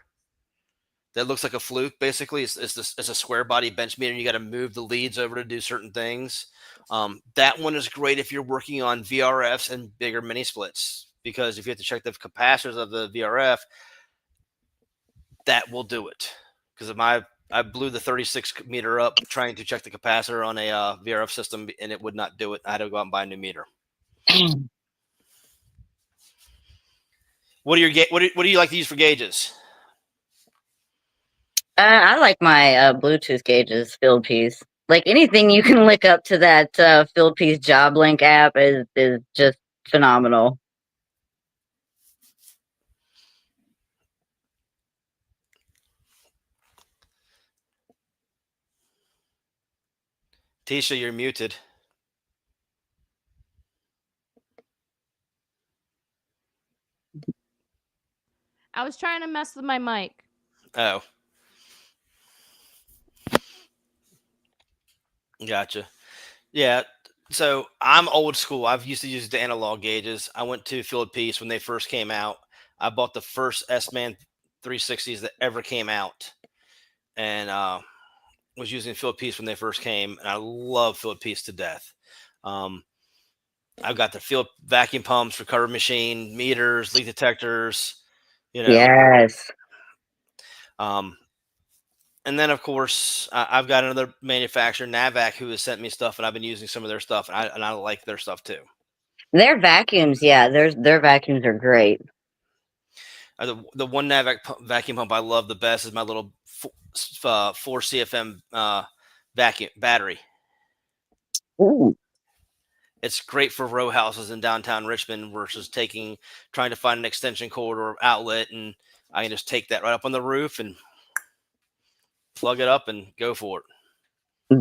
[SPEAKER 2] that looks like a fluke. Basically, it's a square body bench meter. And you got to move the leads over to do certain things. That one is great if you're working on VRFs and bigger mini splits, because if you have to check the capacitors of the VRF, that will do it. Because I blew the 36 meter up trying to check the capacitor on a VRF system, and it would not do it. I had to go out and buy a new meter. What do you like to use for gauges?
[SPEAKER 3] I like my Bluetooth gauges, Field Piece. Like anything you can lick up to that Field Piece Job Link app is just phenomenal.
[SPEAKER 2] Ticia, you're muted.
[SPEAKER 4] I was trying to mess with my mic.
[SPEAKER 2] Oh. Gotcha. Yeah. So I'm old school. I've used to use the analog gauges. I went to Field Piece when they first came out. I bought the first S-Man 360s that ever came out, and was using Field Piece when they first came, and I love Field Piece to death. I've got the field vacuum pumps, recovery machine, meters, leak detectors,
[SPEAKER 3] Yes.
[SPEAKER 2] And then, of course, I've got another manufacturer, Navac, who has sent me stuff, and I've been using some of their stuff, and I like their stuff too.
[SPEAKER 3] Their vacuums, their vacuums are great.
[SPEAKER 2] The one Navac vacuum pump I love the best is my little 4 CFM vacuum battery.
[SPEAKER 3] Ooh.
[SPEAKER 2] It's great for row houses in downtown Richmond versus trying to find an extension cord or outlet, and I can just take that right up on the roof and plug it up and go for it.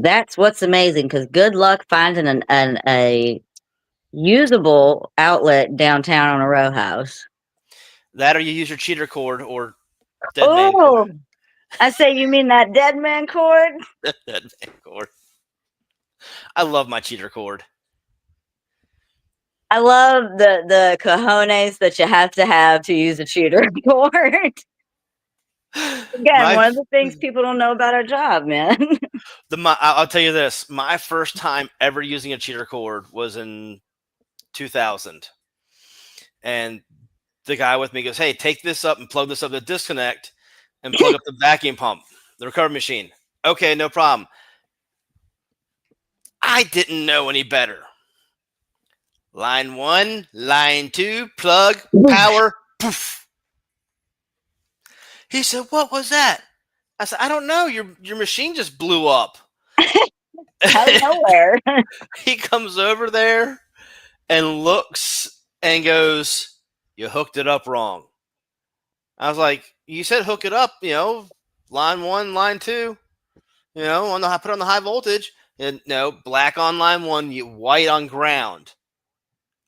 [SPEAKER 3] That's what's amazing, because good luck finding a usable outlet downtown on a row house.
[SPEAKER 2] That, or you use your cheater cord or dead man cord.
[SPEAKER 3] Oh, I say, you mean that dead man cord?
[SPEAKER 2] Dead man cord. I love my cheater cord.
[SPEAKER 3] I love the cojones that you have to use a cheater cord. Again, one of the things people don't know about our job, man.
[SPEAKER 2] I'll tell you this. My first time ever using a cheater cord was in 2000. And the guy with me goes, "Hey, take this up and plug this up to disconnect and plug up the vacuum pump, the recovery machine." Okay, no problem. I didn't know any better. Line 1, line 2, plug, power, poof. He said, "What was that?" I said, "I don't know. Your machine just blew up."
[SPEAKER 3] Out of nowhere.
[SPEAKER 2] He comes over there and looks and goes, "You hooked it up wrong." I was like, "You said hook it up, line 1, line 2, put it on the high voltage." And no, black on line 1, white on ground.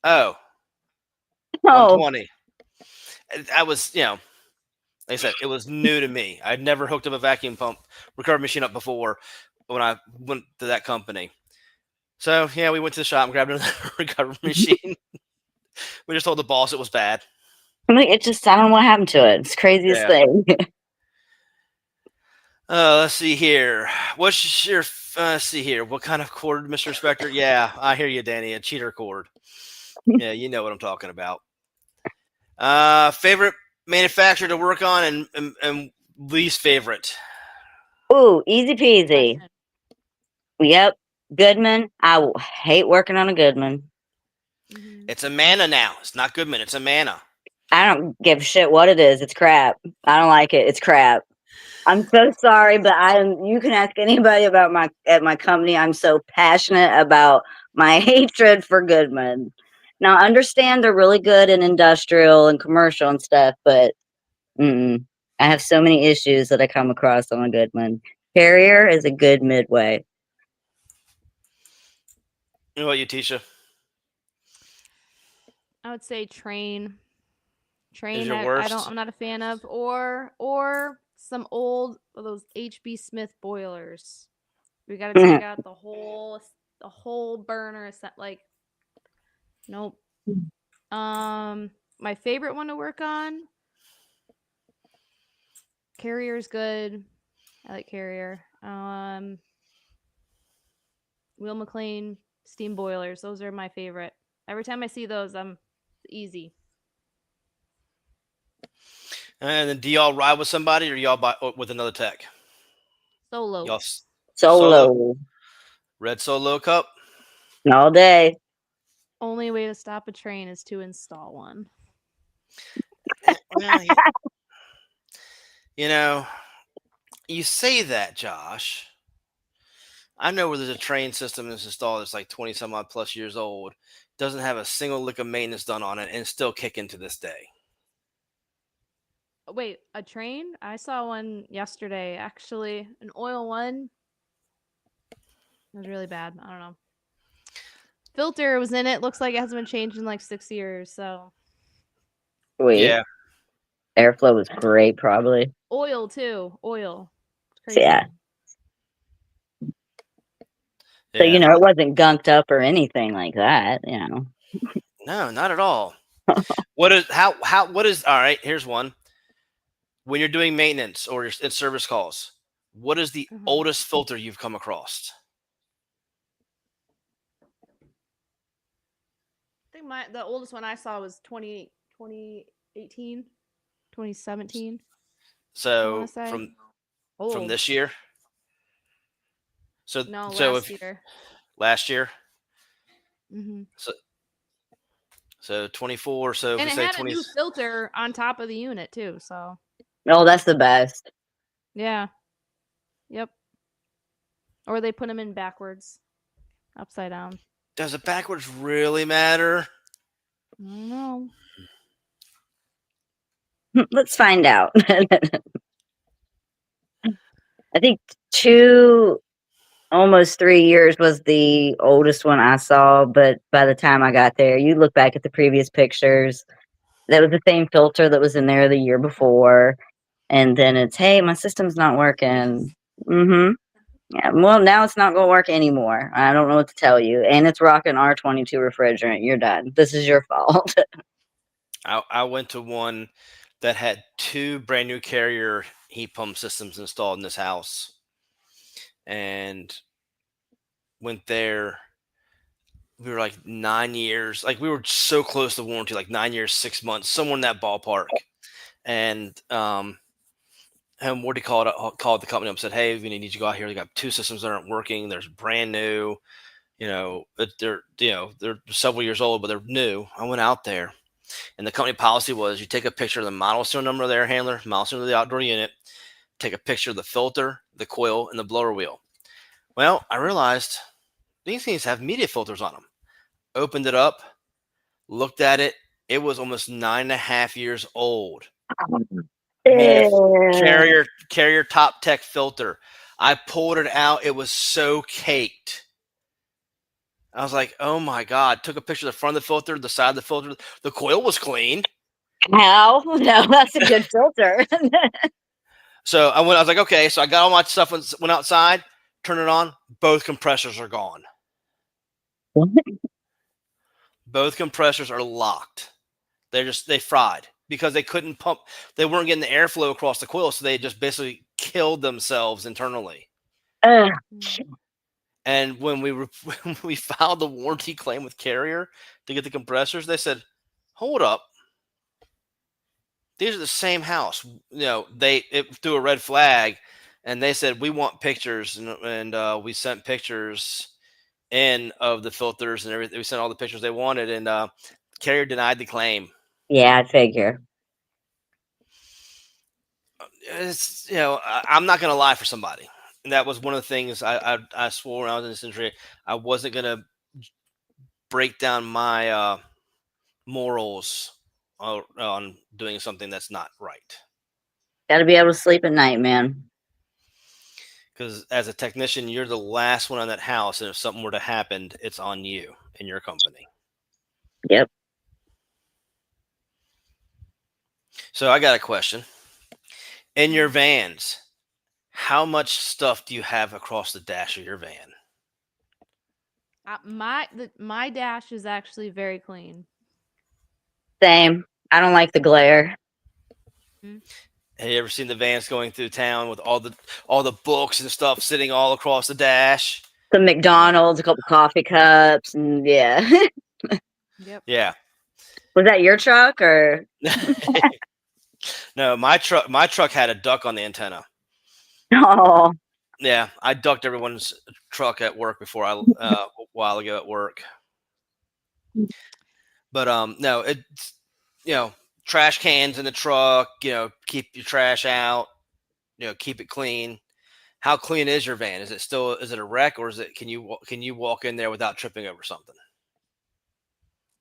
[SPEAKER 2] Oh, 120. I was, like I said, it was new to me. I'd never hooked up a vacuum pump recovery machine up before when I went to that company. So, yeah, we went to the shop and grabbed another recovery machine. We just told the boss it was bad.
[SPEAKER 3] I don't know what happened to it. It's the craziest thing.
[SPEAKER 2] Let's see here. What's your, let's see here. What kind of cord, Mr. Inspector? Yeah, I hear you, Danny. A cheater cord. Yeah, you know what I'm talking about. Favorite manufacturer to work on and least favorite?
[SPEAKER 3] Ooh, easy peasy. Yep, Goodman. I hate working on a Goodman.
[SPEAKER 2] It's a Mana now. It's not Goodman. It's a Mana.
[SPEAKER 3] I don't give a shit what it is. It's crap. I don't like it. It's crap. I'm so sorry, but you can ask anybody about at my company. I'm so passionate about my hatred for Goodman. Now, I understand they're really good in industrial and commercial and stuff, but I have so many issues that I come across on a good one. Carrier is a good midway.
[SPEAKER 2] What about you, Ticia?
[SPEAKER 4] I would say train.
[SPEAKER 2] Is
[SPEAKER 4] Train,
[SPEAKER 2] your worst?
[SPEAKER 4] I'm not a fan of, or some old of those HB Smith boilers. We got to take out the whole burner set. Like, nope. My favorite one to work on. Carrier's good. I like Carrier. Will McLean steam boilers. Those are my favorite. Every time I see those, I'm easy.
[SPEAKER 2] And then do y'all ride with somebody or y'all with another tech?
[SPEAKER 4] Solo.
[SPEAKER 2] Y'all
[SPEAKER 3] Solo.
[SPEAKER 2] Red Solo Cup?
[SPEAKER 3] All day.
[SPEAKER 4] Only way to stop a train is to install one.
[SPEAKER 2] Well, you know, you say that, Josh. I know where there's a train system that's installed that's like 20 some odd plus years old, doesn't have a single lick of maintenance done on it, and still kicking to this day.
[SPEAKER 4] Wait, a train? I saw one yesterday, actually. An oil one. It was really bad. I don't know. Filter was in it. Looks like it hasn't been changed in like 6 years, so.
[SPEAKER 3] Sweet.
[SPEAKER 2] Yeah.
[SPEAKER 3] Airflow was great, probably.
[SPEAKER 4] Oil, too. Oil. It's crazy.
[SPEAKER 3] Yeah. So,
[SPEAKER 2] Yeah.
[SPEAKER 3] it wasn't gunked up or anything like that,
[SPEAKER 2] No, not at all. What is all right, here's one. When you're doing maintenance or in service calls, what is the oldest filter you've come across?
[SPEAKER 4] I think the oldest one I saw was 2018, 2017.
[SPEAKER 2] So
[SPEAKER 4] say.
[SPEAKER 2] from this year? So
[SPEAKER 4] No,
[SPEAKER 2] so
[SPEAKER 4] last year.
[SPEAKER 2] Last year?
[SPEAKER 4] Mm-hmm.
[SPEAKER 2] So 24. So
[SPEAKER 4] And
[SPEAKER 2] if
[SPEAKER 4] it
[SPEAKER 2] we say
[SPEAKER 4] had
[SPEAKER 2] 20,
[SPEAKER 4] a new filter on top of the unit too. So.
[SPEAKER 3] Oh, that's the best.
[SPEAKER 4] Yeah. Yep. Or they put them in backwards, upside down.
[SPEAKER 2] does it backwards really matter?
[SPEAKER 4] I don't know.
[SPEAKER 3] Let's find out. I think almost 3 years was the oldest one I saw, but by the time I got there, you look back at the previous pictures, that was the same filter that was in there the year before. And then it's, hey, my system's not working. Mm-hmm. Yeah, well, now it's not going to work anymore. I don't know what to tell you. And it's rocking R22 refrigerant. You're done. This is your fault.
[SPEAKER 2] I went to one that had 2 brand new Carrier heat pump systems installed in this house, and went there. We were like 9 years, like we were so close to warranty, like 9 years, 6 months, somewhere in that ballpark. And Morty called the company up and said, "Hey, we need you to go out here. They got 2 systems that aren't working. They're brand new. They're several years old, but they're new." I went out there, and the company policy was you take a picture of the model serial number of the air handler, model serial number of the outdoor unit, take a picture of the filter, the coil, and the blower wheel. Well, I realized these things have media filters on them. Opened it up, looked at it. It was almost 9.5 years old. Carrier top tech filter. I pulled it out. It was so caked. I was like, oh my God. Took a picture of the front of the filter, the side of the filter. The coil was clean.
[SPEAKER 3] How? No, that's a good filter.
[SPEAKER 2] So I was like, okay. So I got all my stuff, went outside, turned it on. Both compressors are gone.
[SPEAKER 3] What?
[SPEAKER 2] Both compressors are locked. They fried because they couldn't pump. They weren't getting the airflow across the coil. So they just basically killed themselves internally. And when we filed the warranty claim with Carrier to get the compressors, they said, hold up. These are the same house. It threw a red flag, and they said, we want pictures. And we sent pictures of the filters and everything. We sent all the pictures they wanted, and Carrier denied the claim.
[SPEAKER 3] Yeah, I figure.
[SPEAKER 2] I'm not going to lie for somebody. And that was one of the things I swore when I was in this industry. I wasn't going to break down my morals on doing something that's not right.
[SPEAKER 3] Got to be able to sleep at night, man.
[SPEAKER 2] Because as a technician, you're the last one on that house, and if something were to happen, it's on you and your company.
[SPEAKER 3] Yep.
[SPEAKER 2] So I got a question. In your vans, how much stuff do you have across the dash of your van?
[SPEAKER 4] My dash is actually very clean.
[SPEAKER 3] Same. I don't like the glare.
[SPEAKER 2] Have you ever seen the vans going through town with all the books and stuff sitting all across the dash?
[SPEAKER 3] Some McDonald's, a couple coffee cups, and yeah.
[SPEAKER 4] Yep.
[SPEAKER 2] Yeah.
[SPEAKER 3] Was that your truck or?
[SPEAKER 2] No, my truck had a duck on the antenna.
[SPEAKER 3] Oh,
[SPEAKER 2] Yeah, I ducked everyone's truck at work before a while ago at work. But no, it's trash cans in the truck. Keep your trash out. Keep it clean. How clean is your van? Is it a wreck, or can you walk in there without tripping over something?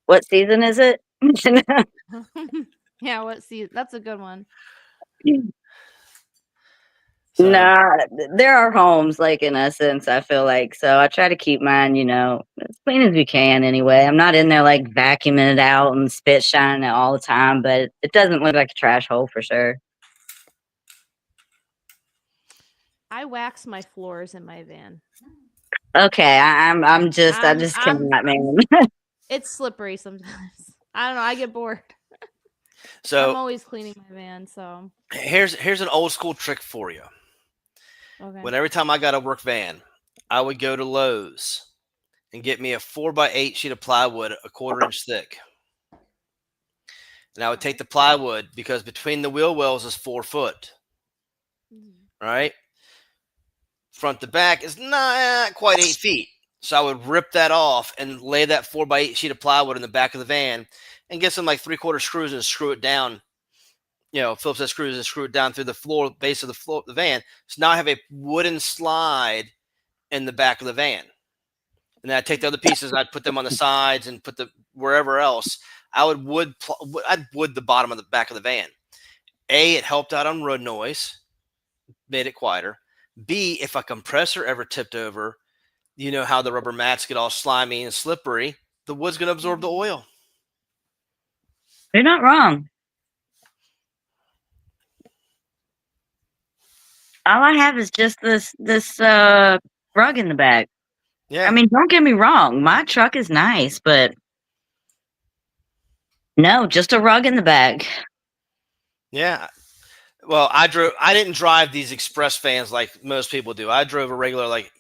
[SPEAKER 3] what season is it?
[SPEAKER 4] Yeah, that's a good one.
[SPEAKER 2] So,
[SPEAKER 3] Nah, there are homes, like, in essence, I feel like. So I try to keep mine, as clean as we can anyway. I'm not in there, like, vacuuming it out and spit shining it all the time, but it doesn't look like a trash hole for sure.
[SPEAKER 4] I wax my floors in my van.
[SPEAKER 3] Okay, I just cannot, man.
[SPEAKER 4] It's slippery sometimes. I don't know. I get bored.
[SPEAKER 2] So
[SPEAKER 4] I'm always cleaning my van. So
[SPEAKER 2] here's an old school trick for you.
[SPEAKER 4] okay.
[SPEAKER 2] When every time I got a work van, I would go to Lowe's and get me a 4x8 sheet of plywood, a 1/4 inch thick. And I would take the plywood, because between the wheel wells is 4 foot, right? Front to back is not quite 8 feet. So I would rip that off and lay that 4x8 sheet of plywood in the back of the van and get some like 3/4 screws and screw it down. Phillips head screws and screw it down through the floor, base of the floor of the van. So now I have a wooden slide in the back of the van. And then I'd take the other pieces and I'd put them on the sides and put wherever else. I'd wood the bottom of the back of the van. A, it helped out on road noise, made it quieter. B, if a compressor ever tipped over, you know how the rubber mats get all slimy and slippery, the wood's going to absorb the oil.
[SPEAKER 3] You're not wrong. All I have is just this rug in the back.
[SPEAKER 2] Yeah.
[SPEAKER 3] I mean, don't get me wrong. My truck is nice, but no, just a rug in the back.
[SPEAKER 2] Yeah. Well, I didn't drive these express vans like most people do. I drove a regular like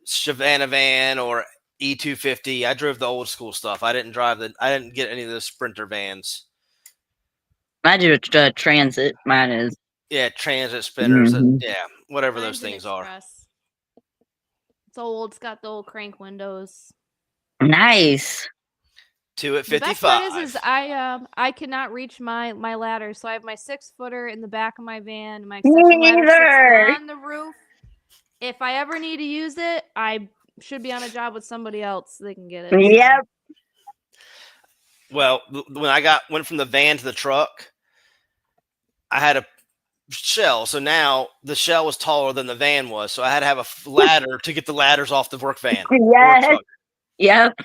[SPEAKER 2] Savannah van or E250. I drove the old school stuff. I didn't get any of those Sprinter vans.
[SPEAKER 3] I do a transit. Mine is.
[SPEAKER 2] Yeah, transit spinners.
[SPEAKER 3] Mhm.
[SPEAKER 2] Yeah, whatever
[SPEAKER 4] Mine's
[SPEAKER 2] those
[SPEAKER 4] an
[SPEAKER 2] things are.
[SPEAKER 4] Express. It's old. It's got the old crank windows.
[SPEAKER 3] Nice.
[SPEAKER 2] 2 at
[SPEAKER 4] The best
[SPEAKER 2] 55.
[SPEAKER 4] part is I cannot reach my ladder, so I have my 6-footer in the back of my van. My extension ladder
[SPEAKER 3] Neither.
[SPEAKER 4] sits on the roof. If I ever need to use it, I should be on a job with somebody else. They can get it.
[SPEAKER 3] Yep.
[SPEAKER 2] Well, when I went from the van to the truck, I had a shell. So now the shell was taller than the van was. So I had to have a ladder to get the ladders off the work van.
[SPEAKER 3] Yes. Yep.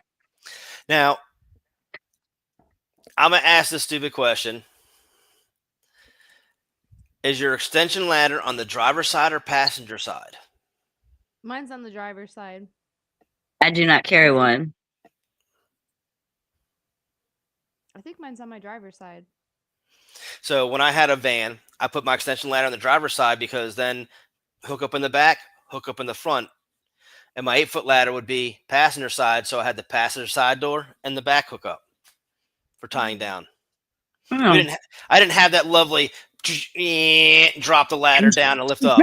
[SPEAKER 2] Now, I'm going to ask this stupid question. Is your extension ladder on the driver's side or passenger side?
[SPEAKER 4] Mine's on the driver's side.
[SPEAKER 3] I do not carry one.
[SPEAKER 4] I think mine's on my driver's side.
[SPEAKER 2] So when I had a van, I put my extension ladder on the driver's side, because then hook up in the back, hook up in the front. And my 8-foot ladder would be passenger side. So I had the passenger side door and the back hookup for tying down.
[SPEAKER 3] Oh.
[SPEAKER 2] I didn't have that lovely drop the ladder down and lift up.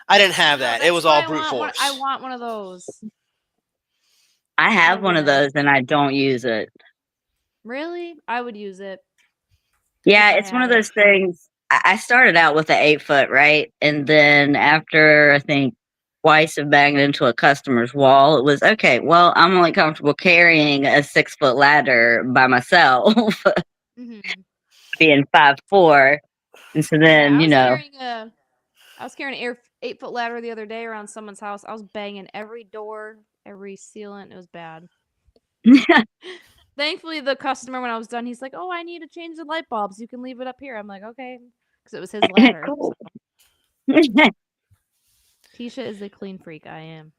[SPEAKER 2] I didn't have that. It was all brute force.
[SPEAKER 4] I want one of those.
[SPEAKER 3] I have one of those and I don't use it.
[SPEAKER 4] Really? I would use it.
[SPEAKER 3] Yeah, it's one of those things. I started out with an 8-foot, right? And then after, I think, twice of banging into a customer's wall, it was, okay, well, I'm only comfortable carrying a 6-foot ladder by myself, being 5'4". And so
[SPEAKER 4] Yeah,
[SPEAKER 3] then,
[SPEAKER 4] I was carrying an 8-foot ladder the other day around someone's house. I was banging every door, every sealant. It was bad. Thankfully, the customer, when I was done, he's like, "Oh, I need to change the light bulbs. You can leave it up here." I'm like, "Okay," because it was his ladder.
[SPEAKER 3] cool.
[SPEAKER 4] Ticia is a clean freak. I am.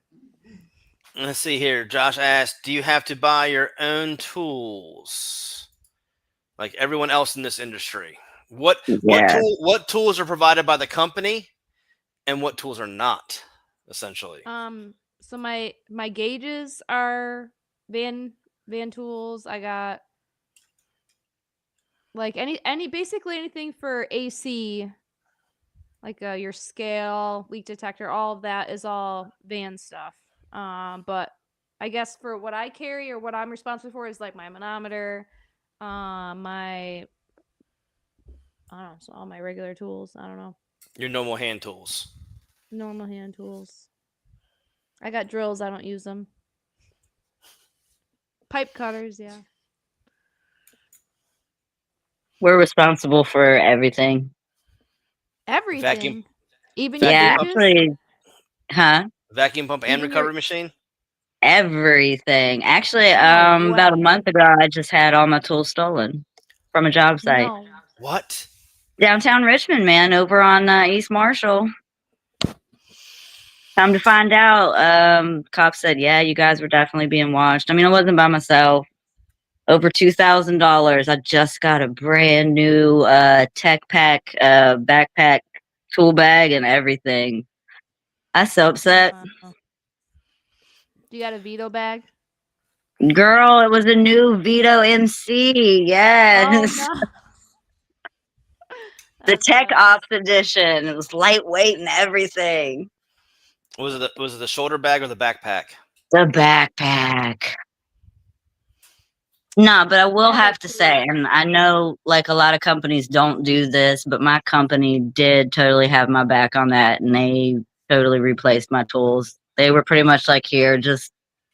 [SPEAKER 2] Let's see here. Josh asked, "Do you have to buy your own tools, like everyone else in this industry? What
[SPEAKER 3] Yeah.
[SPEAKER 2] tools are provided by the company, and what tools are not? Essentially,
[SPEAKER 4] So my gauges are van tools. I got like basically anything for AC, like your scale, leak detector, all of that is all van stuff. But I guess for what I carry or what I'm responsible for is like my manometer, my I don't know, so all my regular tools. I don't know,
[SPEAKER 2] your normal hand tools.
[SPEAKER 4] normal hand tools. I got drills. I don't use them. Pipe cutters, yeah.
[SPEAKER 3] We're responsible for everything.
[SPEAKER 4] Everything.
[SPEAKER 2] Vacuum.
[SPEAKER 4] Even
[SPEAKER 2] Vacuum
[SPEAKER 3] Yeah,
[SPEAKER 4] your
[SPEAKER 2] pump.
[SPEAKER 4] gauges?
[SPEAKER 3] actually,
[SPEAKER 2] Vacuum pump and
[SPEAKER 4] Even your-
[SPEAKER 2] recovery machine.
[SPEAKER 3] everything. Actually,
[SPEAKER 4] No
[SPEAKER 3] about a
[SPEAKER 4] way.
[SPEAKER 3] month ago, I just had all my tools stolen from a job site.
[SPEAKER 4] No.
[SPEAKER 2] What?
[SPEAKER 3] Downtown Richmond, man, over on East Marshall. Time to find out. Cops said, yeah, you guys were definitely being watched. I mean, I wasn't by myself. Over $2,000. I just got a brand new tech pack, backpack, tool bag, and everything. I'm so upset.
[SPEAKER 4] Do you got a Vito bag?
[SPEAKER 3] Girl, it was a new Vito MC. Yes.
[SPEAKER 4] Oh no.
[SPEAKER 3] The
[SPEAKER 4] That
[SPEAKER 3] Tech
[SPEAKER 4] sucks.
[SPEAKER 3] Ops edition. It was lightweight and everything.
[SPEAKER 2] Was it the shoulder bag or the backpack?
[SPEAKER 3] The backpack. No, but I will
[SPEAKER 4] That
[SPEAKER 3] have
[SPEAKER 4] is
[SPEAKER 3] to say,
[SPEAKER 4] cool.
[SPEAKER 3] and I know like a lot of companies don't do this, but my company did totally have my back on that, and they totally replaced my tools. They were pretty much like, here, just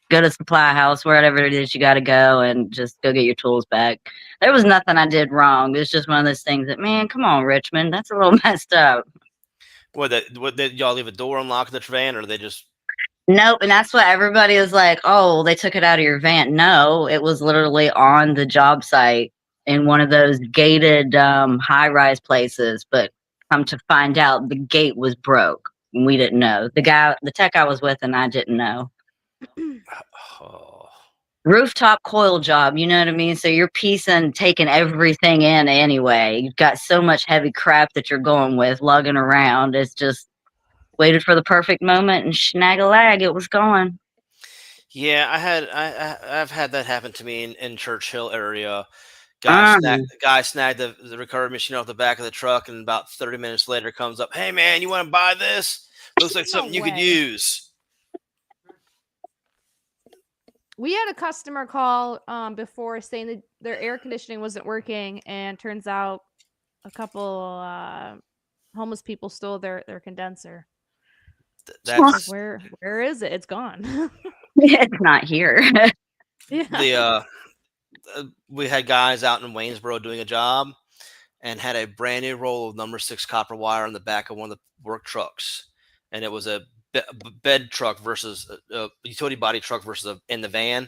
[SPEAKER 3] go to supply house, wherever it is you got to go, and just go get your tools back. There was nothing I did wrong. It's just one of those things that, man, come on, Richmond, that's a little messed up.
[SPEAKER 2] What did y'all leave a door unlocked in the van, or they just?
[SPEAKER 3] Nope, and that's what everybody was like, oh, they took it out of your van. No, it was literally on the job site in one of those gated high-rise places, but come to find out the gate was broke. And we didn't know. The tech I was with and I didn't know.
[SPEAKER 2] Oh.
[SPEAKER 3] Rooftop coil job, you know what I mean? So you're piecing, taking everything in anyway. You've got so much heavy crap that you're going with, lugging around. It's just waited for the perfect moment and snag a lag, it was gone.
[SPEAKER 2] Yeah, I've had that happen to me in Churchill area. Guy snagged the recovery machine off the back of the truck, and about 30 minutes later comes up, "Hey man, you want to buy this? Looks like
[SPEAKER 4] No
[SPEAKER 2] something you could
[SPEAKER 4] way.
[SPEAKER 2] use."
[SPEAKER 4] We had a customer call before saying that their air conditioning wasn't working, and turns out a couple homeless people stole their condenser.
[SPEAKER 2] That's
[SPEAKER 4] Like, where is it? It's gone.
[SPEAKER 3] It's not here.
[SPEAKER 4] Yeah.
[SPEAKER 2] we had guys out in Waynesboro doing a job and had a brand new roll of number 6 copper wire on the back of one of the work trucks, and it was a bed truck versus a utility body truck versus in the van.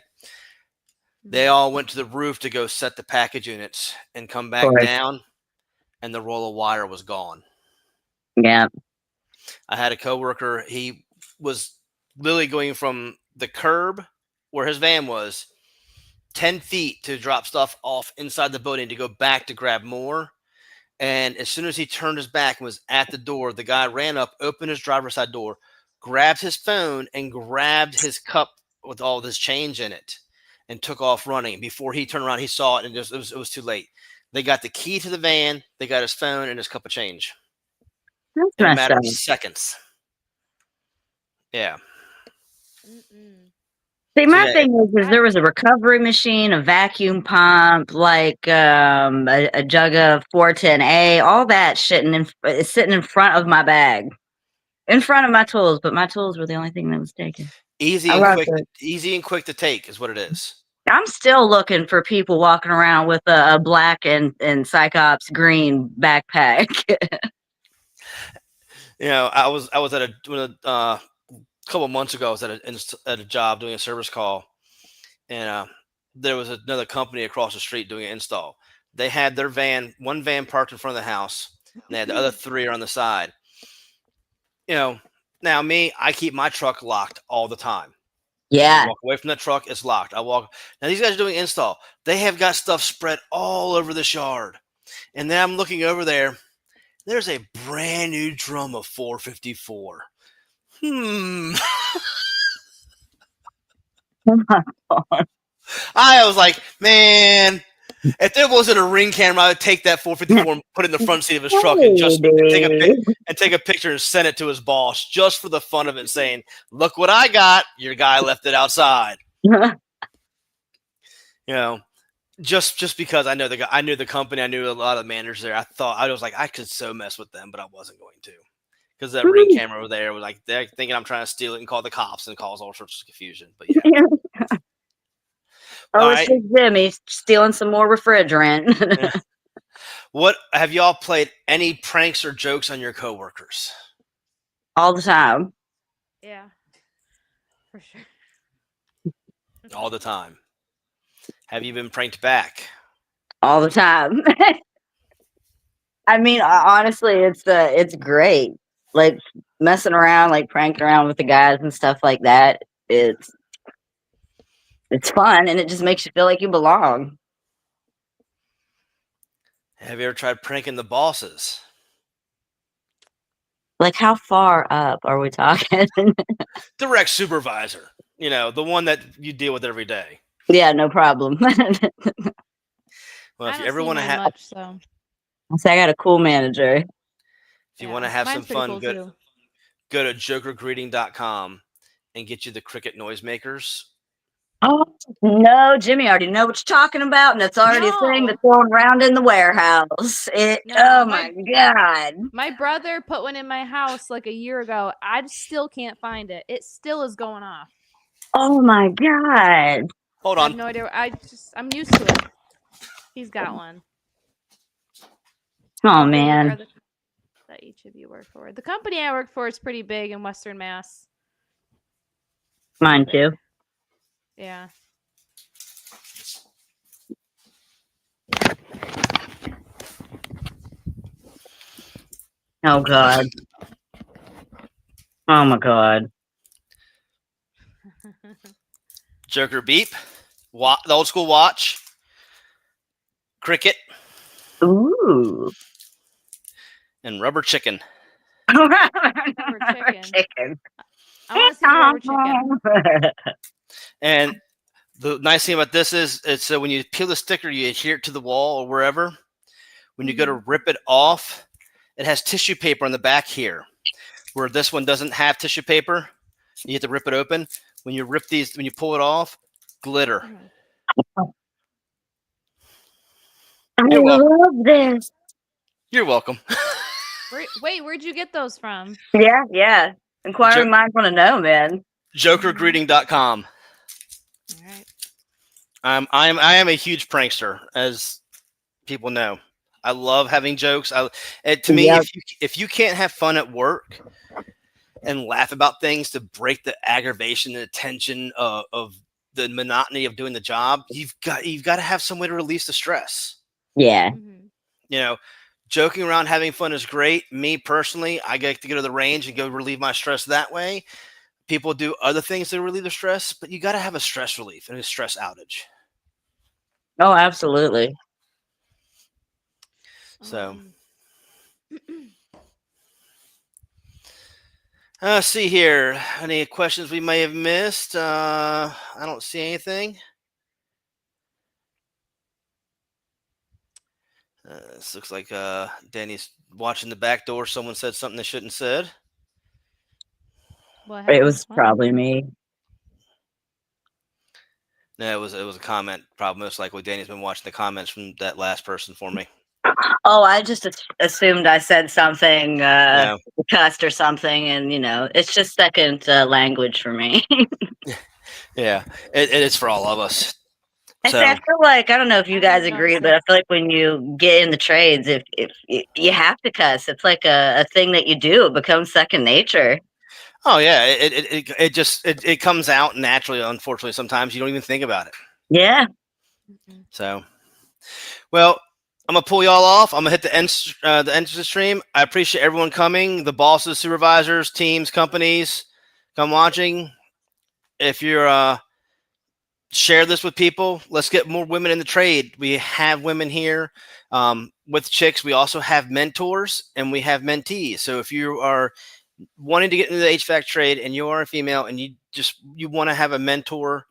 [SPEAKER 2] They all went to the roof to go set the package units and come back down, and the roll of wire was gone.
[SPEAKER 3] Yeah.
[SPEAKER 2] I had a coworker. He was literally going from the curb where his van was 10 feet to drop stuff off inside the building to go back to grab more. And as soon as he turned his back and was at the door, the guy ran up, opened his driver's side door, grabbed his phone, and grabbed his cup with all this change in it and took off running. Before he turned around, he saw it, and it was too late. They got the key to the van, they got his phone, and his cup of change
[SPEAKER 3] That's
[SPEAKER 2] in a
[SPEAKER 3] messed
[SPEAKER 2] matter
[SPEAKER 3] up.
[SPEAKER 2] of seconds. Yeah.
[SPEAKER 3] See, my thing is there was a recovery machine, a vacuum pump, like a jug of 410A, all that shit, and it's sitting in front of my bag, in front of my tools. But my tools were the only thing that was taken.
[SPEAKER 2] Easy and quick to take is what it is.
[SPEAKER 3] I'm still looking for people walking around with a black and Cyclops green backpack.
[SPEAKER 2] I was at a couple of months ago. I was at a job doing a service call, and there was another company across the street doing an install. They had their one van parked in front of the house, and they had the other 3 on the side. Now me, I keep my truck locked all the time.
[SPEAKER 3] Yeah.
[SPEAKER 2] I walk away from the truck, it's locked. Now these guys are doing install. They have got stuff spread all over this yard. And then I'm looking over there. There's a brand new drum of 454.
[SPEAKER 3] Oh my God.
[SPEAKER 2] I was like, man, if there wasn't a Ring camera, I would take that 454 and put it in the front seat of his truck and just take a picture and send it to his boss just for the fun of it, saying, look what I got. Your guy left it outside. Just because I know the guy, I knew the company, I knew a lot of the managers there. I was like, I could so mess with them, but I wasn't going to. Because that Ring camera over there was like, they're thinking I'm trying to steal it and call the cops and cause all sorts of confusion. But yeah.
[SPEAKER 3] Oh, it's just Jimmy stealing some more refrigerant.
[SPEAKER 2] Yeah. What have y'all played any pranks or jokes on your coworkers?
[SPEAKER 3] All the time.
[SPEAKER 4] Yeah, for sure.
[SPEAKER 2] All the time. Have you been pranked back?
[SPEAKER 3] All the time. I mean, honestly, it's great. Like messing around, like pranking around with the guys and stuff like that. It's fun, and it just makes you feel like you belong.
[SPEAKER 2] Have you ever tried pranking the bosses?
[SPEAKER 3] Like, how far up are we talking?
[SPEAKER 2] Direct supervisor. The one that you deal with every day.
[SPEAKER 3] Yeah, no problem.
[SPEAKER 2] Well, if you ever want to have,
[SPEAKER 3] I got a cool manager.
[SPEAKER 2] If you want to have some fun,
[SPEAKER 4] cool
[SPEAKER 2] go to jokergreeting.com and get you the cricket noisemakers.
[SPEAKER 3] Oh no, Jimmy already know what you're talking about, and it's already a thing that's going around in the warehouse. Oh my God.
[SPEAKER 4] My brother put one in my house like a year ago. I still can't find it. It still is going off.
[SPEAKER 3] Oh my God.
[SPEAKER 2] Hold on.
[SPEAKER 4] I have no idea. I'm used to it. He's got one.
[SPEAKER 3] Oh man.
[SPEAKER 4] That each of you work for. The company I work for is pretty big in Western Mass.
[SPEAKER 3] Mine too.
[SPEAKER 4] Yeah.
[SPEAKER 3] Oh God. Oh my God.
[SPEAKER 2] Joker beep. The old school watch. Cricket.
[SPEAKER 3] Ooh.
[SPEAKER 2] And rubber chicken.
[SPEAKER 4] Rubber chicken. I want to see the rubber chicken.
[SPEAKER 2] And the nice thing about this is it's when you peel the sticker, you adhere it to the wall or wherever. When you go to rip it off, it has tissue paper on the back here. Where this one doesn't have tissue paper, you have to rip it open. When you pull it off, glitter.
[SPEAKER 3] I love this.
[SPEAKER 2] You're welcome.
[SPEAKER 4] Wait, where'd you get those from?
[SPEAKER 3] Yeah. Inquiring minds want to know, man.
[SPEAKER 2] Jokergreeting.com.
[SPEAKER 4] All right.
[SPEAKER 2] I am a huge prankster, as people know. I love having jokes. To me, if you can't have fun at work and laugh about things to break the aggravation and the tension of the monotony of doing the job, you've got to have some way to release the stress.
[SPEAKER 3] Yeah.
[SPEAKER 4] Mm-hmm.
[SPEAKER 2] Joking around, having fun is great. Me personally, I get to go to the range and go relieve my stress that way. People do other things to relieve their stress, but you got to have a stress relief and a stress outage.
[SPEAKER 3] Oh, absolutely.
[SPEAKER 2] So, see here. Any questions we may have missed? I don't see anything. This looks like Danny's watching the back door. Someone said something they shouldn't have said.
[SPEAKER 3] It was probably me.
[SPEAKER 2] No, it was a comment. Probably most likely Danny's been watching the comments from that last person for me.
[SPEAKER 3] Oh, I just assumed I said something cussed or something, and it's just second language for me.
[SPEAKER 2] Yeah, it is for all of us.
[SPEAKER 3] I
[SPEAKER 2] So
[SPEAKER 3] say, I feel like, I don't know if you guys
[SPEAKER 4] I've
[SPEAKER 3] agree,
[SPEAKER 4] noticed
[SPEAKER 3] but I
[SPEAKER 4] it.
[SPEAKER 3] feel like when you get in the trades, if you have to cuss, it's like a thing that you do. It becomes second nature.
[SPEAKER 2] oh yeah, it just it comes out naturally. Unfortunately, sometimes you don't even think about it.
[SPEAKER 3] Yeah.
[SPEAKER 4] Mhm.
[SPEAKER 2] So, well, I'm gonna pull y'all off. I'm gonna hit the end of the stream. I appreciate everyone coming. The bosses, supervisors, teams, companies, come watching. If you're share this with people. Let's get more women in the trade. We have women here. With Chicks, we also have mentors and we have mentees. So if you are wanting to get into the HVAC trade and you are a female and you want to have a mentor,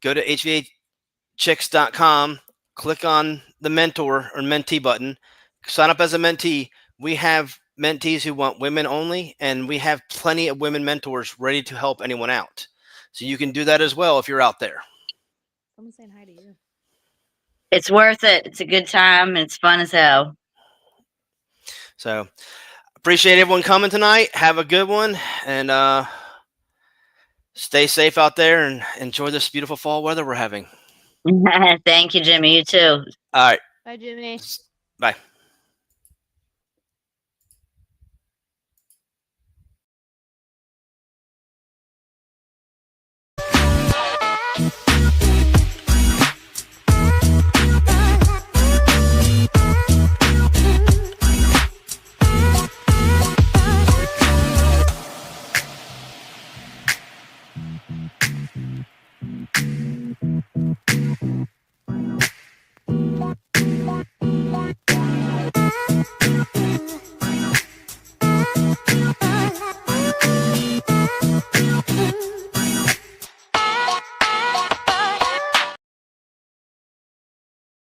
[SPEAKER 2] go to HVA-Chicks.com, click on the mentor or mentee button, sign up as a mentee. We have mentees who want women only, and we have plenty of women mentors ready to help anyone out. So you can do that as well if you're out there.
[SPEAKER 4] Someone's saying hi to you.
[SPEAKER 3] It's worth it. It's a good time and it's fun as hell.
[SPEAKER 2] So appreciate everyone coming tonight. Have a good one, and stay safe out there and enjoy this beautiful fall weather we're having.
[SPEAKER 3] Thank you, Jimmy. You too.
[SPEAKER 2] All right.
[SPEAKER 4] Bye, Jimmy.
[SPEAKER 2] Bye.